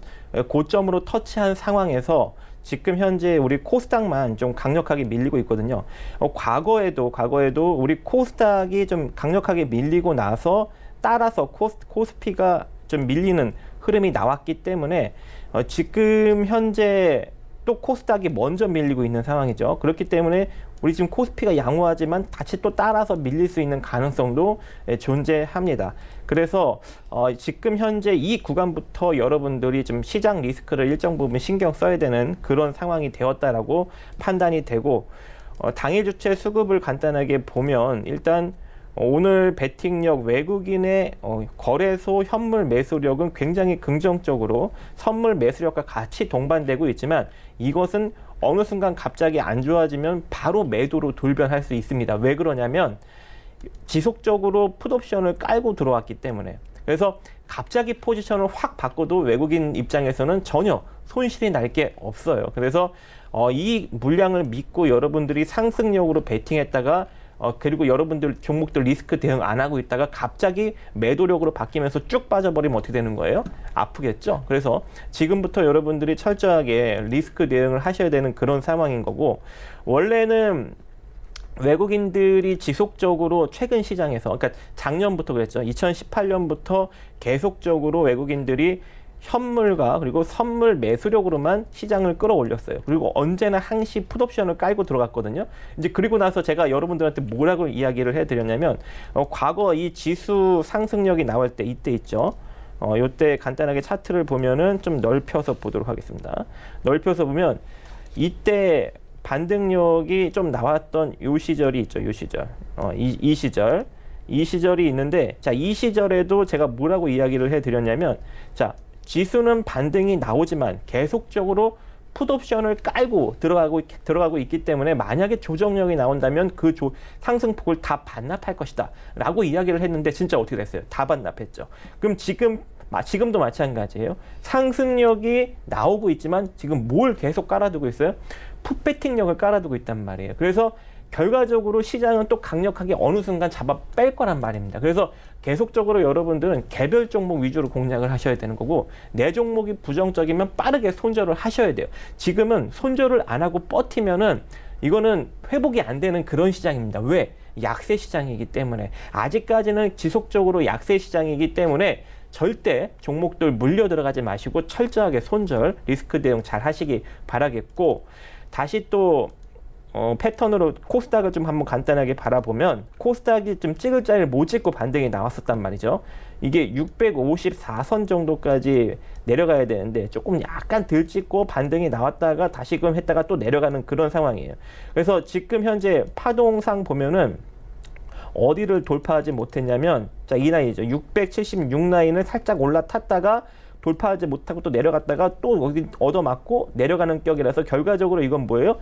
고점으로 터치한 상황에서 지금 현재 우리 코스닥만 좀 강력하게 밀리고 있거든요. 과거에도 우리 코스닥이 좀 강력하게 밀리고 나서 따라서 코스피가 좀 밀리는 흐름이 나왔기 때문에 지금 현재 또 코스닥이 먼저 밀리고 있는 상황이죠. 그렇기 때문에 우리 지금 코스피가 양호하지만 같이 또 따라서 밀릴 수 있는 가능성도 존재합니다. 그래서 지금 현재 이 구간부터 여러분들이 좀 시장 리스크를 일정 부분 신경 써야 되는 그런 상황이 되었다라고 판단이 되고, 당일 주체 수급을 간단하게 보면 일단 오늘 베팅력 외국인의 거래소 현물 매수력은 굉장히 긍정적으로 선물 매수력과 같이 동반되고 있지만 이것은 어느 순간 갑자기 안 좋아지면 바로 매도로 돌변할 수 있습니다. 왜 그러냐면 지속적으로 풋옵션을 깔고 들어왔기 때문에. 그래서 갑자기 포지션을 확 바꿔도 외국인 입장에서는 전혀 손실이 날 게 없어요. 그래서 이 물량을 믿고 여러분들이 상승력으로 베팅했다가 그리고 여러분들 종목들 리스크 대응 안 하고 있다가 갑자기 매도력으로 바뀌면서 쭉 빠져버리면 어떻게 되는 거예요? 아프겠죠? 그래서 지금부터 여러분들이 철저하게 리스크 대응을 하셔야 되는 그런 상황인 거고, 원래는 외국인들이 지속적으로 최근 시장에서, 그러니까 작년부터 그랬죠. 2018년부터 계속적으로 외국인들이 현물과 그리고 선물 매수력으로만 시장을 끌어올렸어요. 그리고 언제나 항시 풋옵션을 깔고 들어갔거든요. 이제 그리고 나서 제가 여러분들한테 뭐라고 이야기를 해드렸냐면 과거 이 지수 상승력이 나올 때 이때 있죠. 요때 간단하게 차트를 보면은 좀 넓혀서 보도록 하겠습니다. 넓혀서 보면 이때 반등력이 좀 나왔던 요 시절이 있죠. 요 시절. 이 시절이 있는데, 자, 이 시절에도 제가 뭐라고 이야기를 해드렸냐면, 자, 지수는 반등이 나오지만 계속적으로 풋옵션을 깔고 들어가고 있기 때문에 만약에 조정력이 나온다면 그 상승폭을 다 반납할 것이다 라고 이야기를 했는데 진짜 어떻게 됐어요? 다 반납했죠. 그럼 지금도 마찬가지예요. 상승력이 나오고 있지만 지금 뭘 계속 깔아두고 있어요? 풋배팅력을 깔아두고 있단 말이에요. 그래서 결과적으로 시장은 또 강력하게 어느 순간 잡아 뺄 거란 말입니다. 그래서 계속적으로 여러분들은 개별 종목 위주로 공략을 하셔야 되는 거고, 내 종목이 부정적이면 빠르게 손절을 하셔야 돼요. 지금은 손절을 안 하고 버티면은 이거는 회복이 안 되는 그런 시장입니다. 왜? 약세 시장이기 때문에. 아직까지는 지속적으로 약세 시장이기 때문에 절대 종목들 물려 들어가지 마시고 철저하게 손절, 리스크 대응 잘 하시기 바라겠고, 다시 또 패턴으로 코스닥을 좀 한번 간단하게 바라보면 코스닥이 좀 찍을 자리를 못 찍고 반등이 나왔었단 말이죠. 이게 654선 정도까지 내려가야 되는데 조금 약간 덜 찍고 반등이 나왔다가 다시금 했다가 또 내려가는 그런 상황이에요. 그래서 지금 현재 파동상 보면은 어디를 돌파하지 못했냐면, 자, 이 라인이죠. 676 라인을 살짝 올라탔다가 돌파하지 못하고 또 내려갔다가 또 여기 얻어맞고 내려가는 격이라서 결과적으로 이건 뭐예요?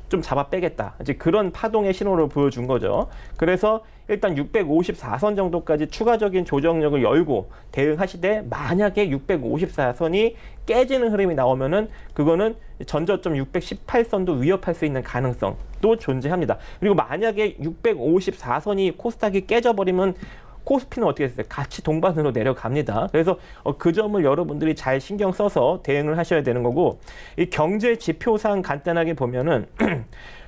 좀 잡아 빼겠다. 이제 그런 파동의 신호를 보여준 거죠. 그래서 일단 654선 정도까지 추가적인 조정력을 열고 대응하시되, 만약에 654선이 깨지는 흐름이 나오면은 그거는 전저점 618선도 위협할 수 있는 가능성도 존재합니다. 그리고 만약에 654선이 코스닥이 깨져버리면 코스피는 어떻게 됐어요? 같이 동반으로 내려갑니다. 그래서 그 점을 여러분들이 잘 신경 써서 대응을 하셔야 되는 거고, 이 경제 지표상 간단하게 보면은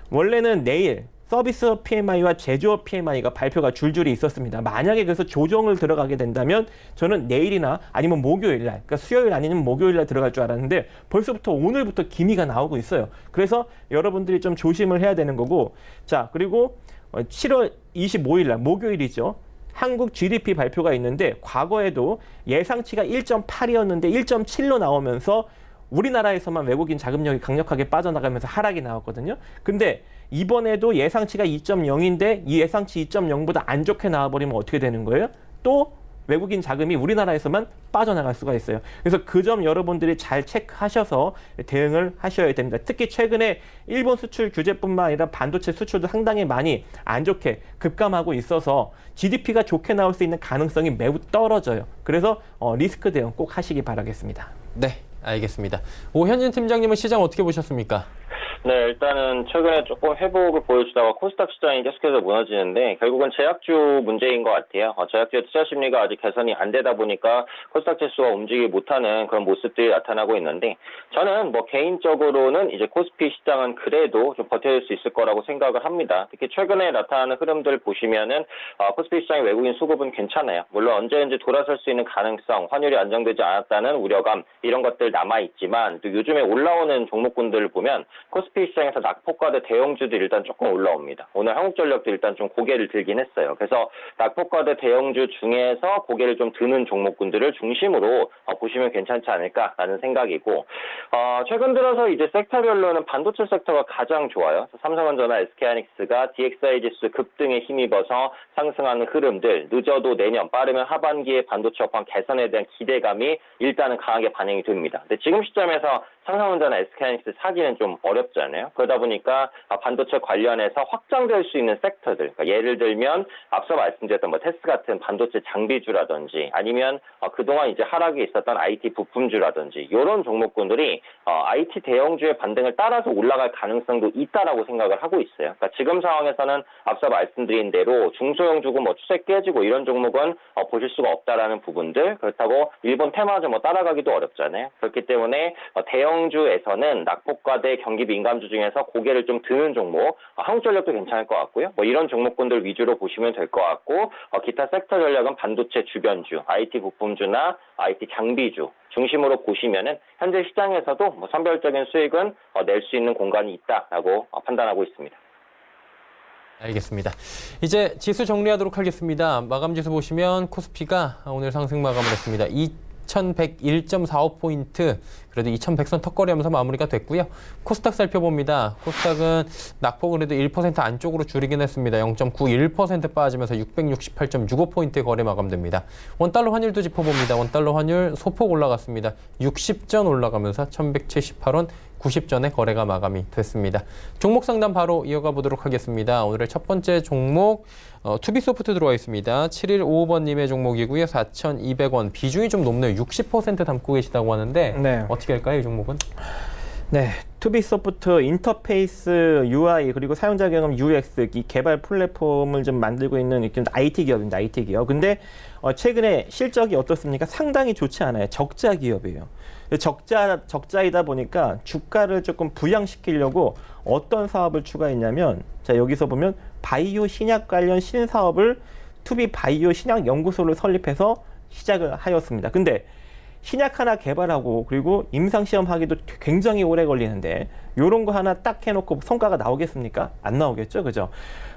원래는 내일 서비스업 PMI와 제조업 PMI가 발표가 줄줄이 있었습니다. 만약에 그래서 조정을 들어가게 된다면 저는 내일이나 아니면 목요일날, 그러니까 수요일 아니면 목요일날 들어갈 줄 알았는데 벌써부터 오늘부터 기미가 나오고 있어요. 그래서 여러분들이 좀 조심을 해야 되는 거고, 자, 그리고 7월 25일날 목요일이죠. 한국 GDP 발표가 있는데 과거에도 예상치가 1.8이었는데 1.7로 나오면서 우리나라에서만 외국인 자금력이 강력하게 빠져나가면서 하락이 나왔거든요. 근데 이번에도 예상치가 2.0인데 이 예상치 2.0보다 안 좋게 나와버리면 어떻게 되는 거예요? 또 외국인 자금이 우리나라에서만 빠져나갈 수가 있어요. 그래서 그 점 여러분들이 잘 체크하셔서 대응을 하셔야 됩니다. 특히 최근에 일본 수출 규제뿐만 아니라 반도체 수출도 상당히 많이 안 좋게 급감하고 있어서 GDP가 좋게 나올 수 있는 가능성이 매우 떨어져요. 그래서 리스크 대응 꼭 하시기 바라겠습니다. 네, 알겠습니다. 오현진 팀장님은 시장 어떻게 보셨습니까? 네, 일단은 최근에 조금 회복을 보여주다가 코스닥 시장이 계속해서 무너지는데 결국은 제약주 문제인 것 같아요. 제약주의 투자 심리가 아직 개선이 안 되다 보니까 코스닥 지수가 움직이지 못하는 그런 모습들이 나타나고 있는데 저는 뭐 개인적으로는 이제 코스피 시장은 그래도 좀 버텨줄 수 있을 거라고 생각을 합니다. 특히 최근에 나타나는 흐름들 보시면은 코스피 시장의 외국인 수급은 괜찮아요. 물론 언제든지 돌아설 수 있는 가능성, 환율이 안정되지 않았다는 우려감 이런 것들 남아있지만 또 요즘에 올라오는 종목군들을 보면 코스피 시장에서 낙폭과대 대형주들이 일단 조금 올라옵니다. 오늘 한국전력도 일단 좀 고개를 들긴 했어요. 그래서 낙폭과대 대형주 중에서 고개를 좀 드는 종목군들을 중심으로 보시면 괜찮지 않을까라는 생각이고 최근 들어서 이제 섹터별로는 반도체 섹터가 가장 좋아요. 삼성전자나 SK하이닉스가 DXI 지수 급등에 힘입어서 상승하는 흐름들 늦어도 내년 빠르면 하반기에 반도체 업황 개선에 대한 기대감이 일단은 강하게 반영이 됩니다. 근데 지금 시점에서 삼성전자나 SK하이닉스 사기는 좀 어렵잖아요. 그러다 보니까 반도체 관련해서 확장될 수 있는 섹터들, 그러니까 예를 들면 앞서 말씀드렸던 뭐 테스 같은 반도체 장비주라든지 아니면 그동안 이제 하락이 있었던 IT 부품주라든지 이런 종목군들이 IT 대형주의 반등을 따라서 올라갈 가능성도 있다라고 생각을 하고 있어요. 그러니까 지금 상황에서는 앞서 말씀드린 대로 중소형주고 뭐 추세 깨지고 이런 종목은 보실 수가 없다라는 부분들, 그렇다고 일본 테마주 뭐 따라가기도 어렵잖아요. 그렇기 때문에 대형주에서는 낙폭과대 경기 민감주 중에서 고개를 좀 드는 종목, 한국전력도 괜찮을 것 같고요. 뭐 이런 종목군들 위주로 보시면 될 것 같고 기타 섹터 전략은 반도체 주변주, IT 부품주나 IT 장비주 중심으로 보시면은 현재 시장에서도 뭐 선별적인 수익은 낼 수 있는 공간이 있다라고 판단하고 있습니다. 알겠습니다. 이제 지수 정리하도록 하겠습니다. 마감 지수 보시면 코스피가 오늘 상승 마감을 했습니다. 2101.45포인트, 그래도 2100선 턱걸이하면서 마무리가 됐고요. 코스닥 살펴봅니다. 코스닥은 낙폭은 그래도 1% 안쪽으로 줄이긴 했습니다. 0.91% 빠지면서 668.65포인트 거래 마감됩니다. 원달러 환율도 짚어봅니다. 원달러 환율 소폭 올라갔습니다. 60전 올라가면서 1178원 90전에 거래가 마감이 됐습니다. 종목 상담 바로 이어가 보도록 하겠습니다. 오늘의 첫 번째 종목 투비소프트 들어와 있습니다. 7155번님의 종목이고요. 4,200원. 비중이 좀 높네요. 60% 담고 계시다고 하는데 네. 어떻게 할까요, 이 종목은? 네, 투비소프트 인터페이스 UI 그리고 사용자 경험 UX 이 개발 플랫폼을 좀 만들고 있는 IT 기업입니다. IT 기업. 근데 최근에 실적이 어떻습니까? 상당히 좋지 않아요. 적자 기업이에요. 적자이다 보니까 주가를 조금 부양시키려고 어떤 사업을 추가했냐면, 자 여기서 보면 바이오 신약 관련 신사업을 투비 바이오 신약 연구소를 설립해서 시작을 하였습니다. 근데 신약 하나 개발하고 그리고 임상시험하기도 굉장히 오래 걸리는데 요런 거 하나 딱 해놓고 성과가 나오겠습니까? 안 나오겠죠, 그죠?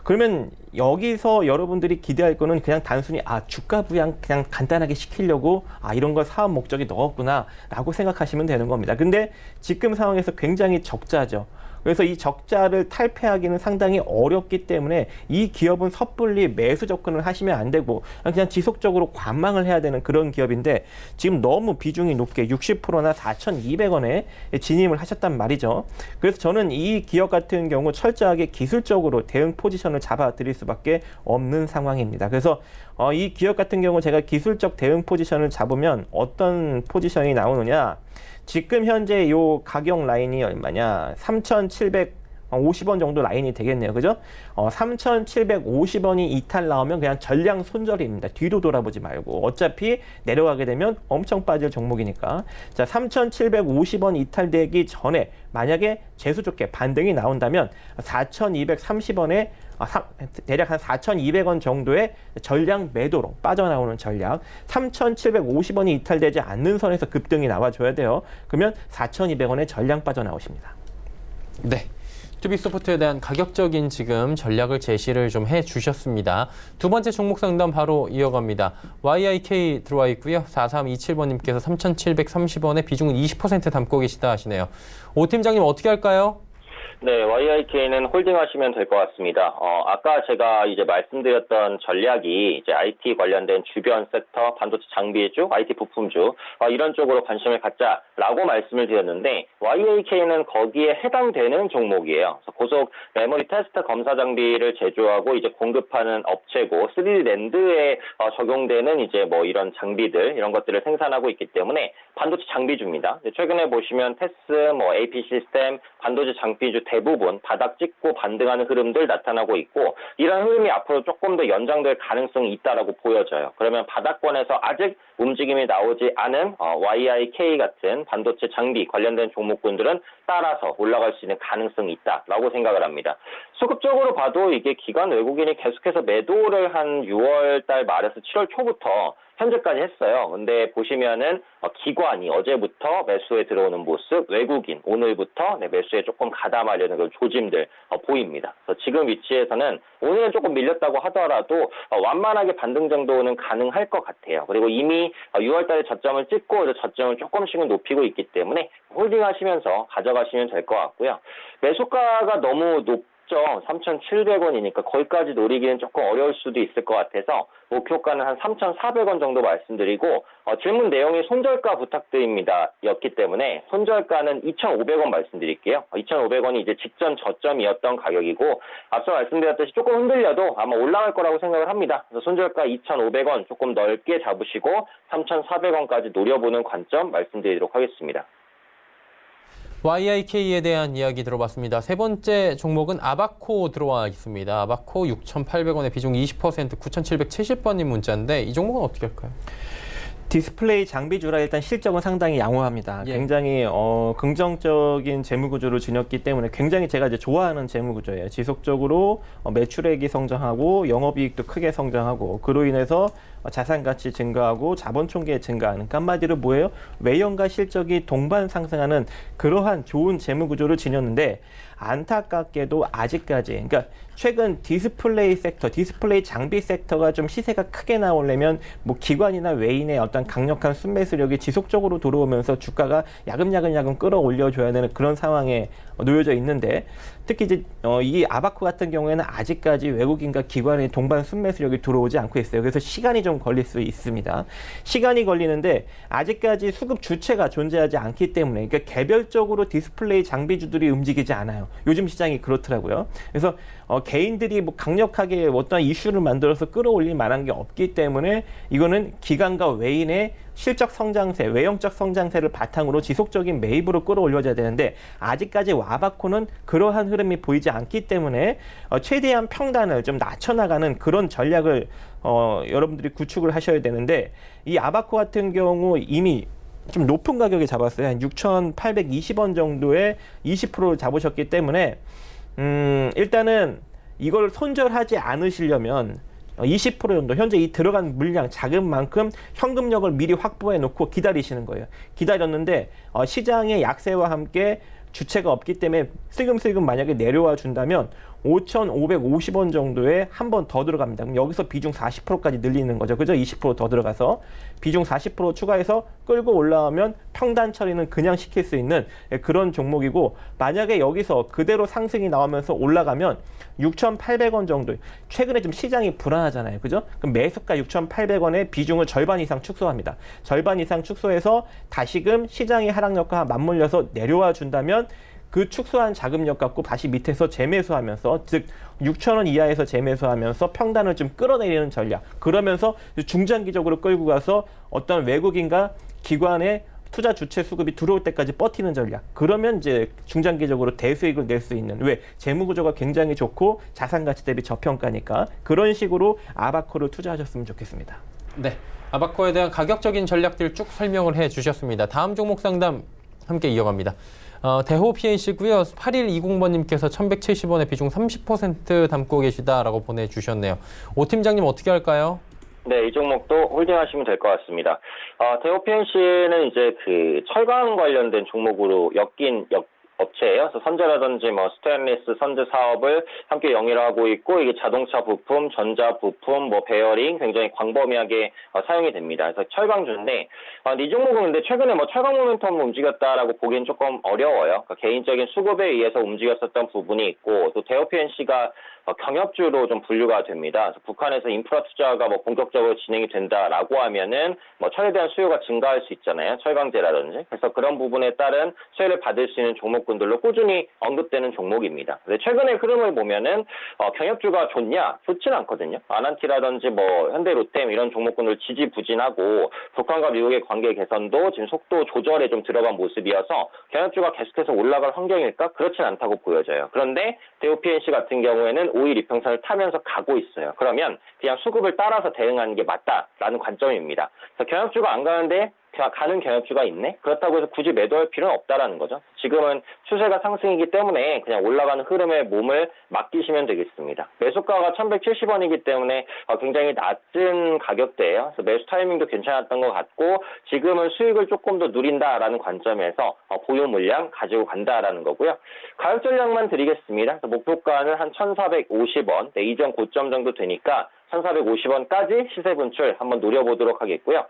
그러면 여기서 여러분들이 기대할 거는 그냥 단순히 주가 부양 그냥 간단하게 시키려고 이런 걸 사업 목적에 넣었구나 라고 생각하시면 되는 겁니다. 근데 지금 상황에서 굉장히 적자죠. 그래서 이 적자를 탈피하기는 상당히 어렵기 때문에 이 기업은 섣불리 매수 접근을 하시면 안 되고 그냥 지속적으로 관망을 해야 되는 그런 기업인데 지금 너무 비중이 높게 60%나 4,200원에 진입을 하셨단 말이죠. 그래서 저는 이 기업 같은 경우 철저하게 기술적으로 대응 포지션을 잡아드릴 수밖에 없는 상황입니다. 그래서 이 기업 같은 경우 제가 기술적 대응 포지션을 잡으면 어떤 포지션이 나오느냐, 지금 현재 요 가격 라인이 얼마냐? 3,750원 정도 라인이 되겠네요. 그죠? 3,750원이 이탈 나오면 그냥 전량 손절입니다. 뒤도 돌아보지 말고. 어차피 내려가게 되면 엄청 빠질 종목이니까. 자, 3,750원 이탈되기 전에 만약에 재수 좋게 반등이 나온다면 4,230원에 대략 한 4,200원 정도의 전량 매도로 빠져나오는 전략, 3,750원이 이탈되지 않는 선에서 급등이 나와줘야 돼요. 그러면 4,200원에 전량 빠져나오십니다. 네. 투비소프트에 대한 가격적인 지금 전략을 제시를 좀 해주셨습니다. 두 번째 종목 상담 바로 이어갑니다. YIK 들어와 있고요. 4327번님께서 3,730원에 비중은 20% 담고 계시다 하시네요. 오 팀장님 어떻게 할까요? 네, YIK는 홀딩하시면 될 것 같습니다. 아까 제가 이제 말씀드렸던 전략이 이제 IT 관련된 주변 섹터, 반도체 장비주, IT 부품주, 이런 쪽으로 관심을 갖자라고 말씀을 드렸는데, YIK는 거기에 해당되는 종목이에요. 그래서 고속 메모리 테스트 검사 장비를 제조하고 이제 공급하는 업체고, 3D 랜드에 적용되는 이제 뭐 이런 장비들, 이런 것들을 생산하고 있기 때문에 반도체 장비주입니다. 최근에 보시면 테스, 뭐 AP 시스템, 반도체 장비주 대부분 바닥 찍고 반등하는 흐름들 나타나고 있고, 이런 흐름이 앞으로 조금 더 연장될 가능성이 있다라고 보여져요. 그러면 바닥권에서 아직 움직임이 나오지 않은 YIK 같은 반도체 장비 관련된 종목군들은 따라서 올라갈 수 있는 가능성이 있다라고 생각을 합니다. 수급적으로 봐도 이게 기관 외국인이 계속해서 매도를 한 6월 달 말에서 7월 초부터 현재까지 했어요. 근데 보시면은 기관이 어제부터 매수에 들어오는 모습, 외국인 오늘부터 매수에 조금 가담하려는 그런 조짐들 보입니다. 그래서 지금 위치에서는 오늘은 조금 밀렸다고 하더라도 완만하게 반등 정도는 가능할 것 같아요. 그리고 이미 6월 달에 저점을 찍고 저점을 조금씩은 높이고 있기 때문에 홀딩하시면서 가져가시면 될 것 같고요. 매수가가 너무 3,700원이니까 거기까지 노리기는 조금 어려울 수도 있을 것 같아서 목표가는 한 3,400원 정도 말씀드리고, 질문 내용이 손절가 부탁드립니다 였기 때문에 손절가는 2,500원 말씀드릴게요. 2,500원이 이제 직전 저점이었던 가격이고, 앞서 말씀드렸듯이 조금 흔들려도 아마 올라갈 거라고 생각을 합니다. 그래서 손절가 2,500원 조금 넓게 잡으시고 3,400원까지 노려보는 관점 말씀드리도록 하겠습니다. YIK에 대한 이야기 들어봤습니다. 세 번째 종목은 아바코 들어와 있습니다. 아바코 6,800원에 비중 20%, 9,770번님 문자인데 이 종목은 어떻게 할까요? 디스플레이 장비주라 일단 실적은 상당히 양호합니다. 예. 굉장히 긍정적인 재무구조를 지녔기 때문에 굉장히 제가 이제 좋아하는 재무구조예요. 지속적으로 매출액이 성장하고 영업이익도 크게 성장하고, 그로 인해서 자산가치 증가하고 자본총계 증가하는, 그러니까 한마디로 뭐예요? 외형과 실적이 동반 상승하는 그러한 좋은 재무구조를 지녔는데, 안타깝게도 아직까지, 그러니까 최근 디스플레이 섹터, 디스플레이 장비 섹터가 좀 시세가 크게 나오려면 뭐 기관이나 외인의 어떤 강력한 순매수력이 지속적으로 들어오면서 주가가 야금야금 끌어올려줘야 되는 그런 상황에 놓여져 있는데, 특히 이제 이 아바코 같은 경우에는 아직까지 외국인과 기관의 동반 순매수력이 들어오지 않고 있어요. 그래서 시간이 좀 걸릴 수 있습니다. 시간이 걸리는데 아직까지 수급 주체가 존재하지 않기 때문에, 그러니까 개별적으로 디스플레이 장비주들이 움직이지 않아요. 요즘 시장이 그렇더라고요. 그래서 개인들이 뭐 강력하게 어떤 이슈를 만들어서 끌어올릴 만한 게 없기 때문에 이거는 기관과 외인의 실적 성장세, 외형적 성장세를 바탕으로 지속적인 매입으로 끌어올려져야 되는데, 아직까지 아바코는 그러한 흐름이 보이지 않기 때문에 최대한 평단을 좀 낮춰나가는 그런 전략을 여러분들이 구축을 하셔야 되는데, 이 아바코 같은 경우 이미 좀 높은 가격에 잡았어요. 한 6,820원 정도에 20%를 잡으셨기 때문에 일단은 이걸 손절하지 않으시려면 20% 정도, 현재 이 들어간 물량 작은 만큼 현금력을 미리 확보해 놓고 기다리시는 거예요. 기다렸는데 시장의 약세와 함께 주체가 없기 때문에 슬금슬금 만약에 내려와 준다면 5,550원 정도에 한 번 더 들어갑니다. 그럼 여기서 비중 40%까지 늘리는 거죠. 그죠? 20% 더 들어가서 비중 40% 추가해서 끌고 올라오면 평단 처리는 그냥 시킬 수 있는 그런 종목이고, 만약에 여기서 그대로 상승이 나오면서 올라가면 6,800원 정도, 최근에 좀 시장이 불안하잖아요. 그죠? 그럼 매수가 6,800원의 비중을 절반 이상 축소합니다. 절반 이상 축소해서 다시금 시장의 하락력과 맞물려서 내려와 준다면 그 축소한 자금력 갖고 다시 밑에서 재매수하면서, 즉 6,000원 이하에서 재매수하면서 평단을 좀 끌어내리는 전략, 그러면서 중장기적으로 끌고 가서 어떤 외국인과 기관의 투자 주체 수급이 들어올 때까지 버티는 전략, 그러면 이제 중장기적으로 대수익을 낼 수 있는, 왜? 재무구조가 굉장히 좋고 자산가치 대비 저평가니까 그런 식으로 아바코를 투자하셨으면 좋겠습니다. 네, 아바코에 대한 가격적인 전략들 쭉 설명을 해주셨습니다. 다음 종목 상담 함께 이어갑니다. 대호 PNC고요. 8120번님께서 1,170원에 비중 30% 담고 계시다라고 보내주셨네요. 오 팀장님 어떻게 할까요? 네, 이 종목도 홀딩하시면 될 것 같습니다. 대호 PNC는 이제 그 철강 관련된 종목으로 업체예요. 그래서 선재라든지 뭐 스테인리스 선재 사업을 함께 영위를 하고 있고, 이게 자동차 부품, 전자 부품, 뭐 베어링 굉장히 광범위하게 사용이 됩니다. 그래서 철강주인데 이 종목은 근데 최근에 뭐 철강 모멘텀 움직였다라고 보기엔 조금 어려워요. 그러니까 개인적인 수급에 의해서 움직였었던 부분이 있고, 또 대우 PNC가 경협주로 좀 분류가 됩니다. 그래서 북한에서 인프라 투자가 뭐 본격적으로 진행이 된다라고 하면은 뭐 철에 대한 수요가 증가할 수 있잖아요. 철강제라든지. 그래서 그런 부분에 따른 수혜를 받을 수 있는 종목군들로 꾸준히 언급되는 종목입니다. 근데 최근의 흐름을 보면은 경협주가 좋냐? 좋지는 않거든요. 아난티라든지 뭐 현대 롯데 이런 종목군들 지지부진하고, 북한과 미국의 관계 개선도 지금 속도 조절에 좀 들어간 모습이어서 경협주가 계속해서 올라갈 환경일까? 그렇진 않다고 보여져요. 그런데 대우 PNC 같은 경우에는 5일 이평선을 타면서 가고 있어요. 그러면 그냥 수급을 따라서 대응하는 게 맞다라는 관점입니다. 그래서 경협주가 안 가는데 가는 경협주가 있네? 그렇다고 해서 굳이 매도할 필요는 없다라는 거죠. 지금은 추세가 상승이기 때문에 그냥 올라가는 흐름에 몸을 맡기시면 되겠습니다. 매수가가 1,170원이기 때문에 굉장히 낮은 가격대예요. 그래서 매수 타이밍도 괜찮았던 것 같고, 지금은 수익을 조금 더 누린다라는 관점에서 보유 물량 가지고 간다라는 거고요. 가격 전략만 드리겠습니다. 그래서 목표가는 한 1,450원, 이전 고점 정도 되니까 1,450원까지 시세 분출 한번 노려보도록 하겠고요.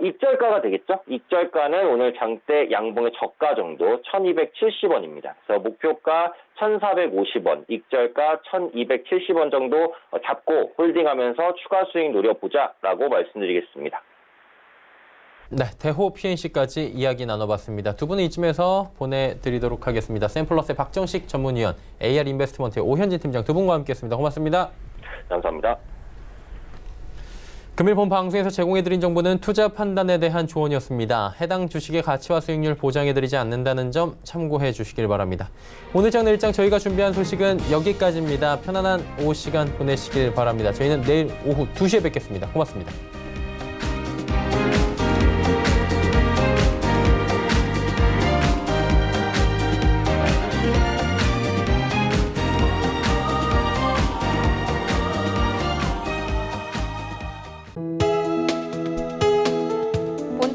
익절가가 되겠죠? 익절가는 오늘 장대 양봉의 저가 정도 1,270원입니다. 그래서 목표가 1,450원, 익절가 1,270원 정도 잡고 홀딩하면서 추가 수익 노려보자라고 말씀드리겠습니다. 네, 대호 PNC까지 이야기 나눠봤습니다. 두 분은 이쯤에서 보내드리도록 하겠습니다. 샘플러스의 박정식 전문위원, AR 인베스트먼트의 오현진 팀장 두 분과 함께했습니다. 고맙습니다. 감사합니다. 금일 본 방송에서 제공해드린 정보는 투자 판단에 대한 조언이었습니다. 해당 주식의 가치와 수익률 보장해드리지 않는다는 점 참고해 주시길 바랍니다. 오늘장 내일장 저희가 준비한 소식은 여기까지입니다. 편안한 오후 시간 보내시길 바랍니다. 저희는 내일 오후 2시에 뵙겠습니다. 고맙습니다.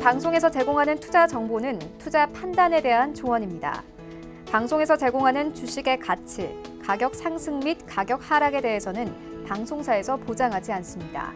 방송에서 제공하는 투자 정보는 투자 판단에 대한 조언입니다. 방송에서 제공하는 주식의 가치, 가격 상승 및 가격 하락에 대해서는 방송사에서 보장하지 않습니다.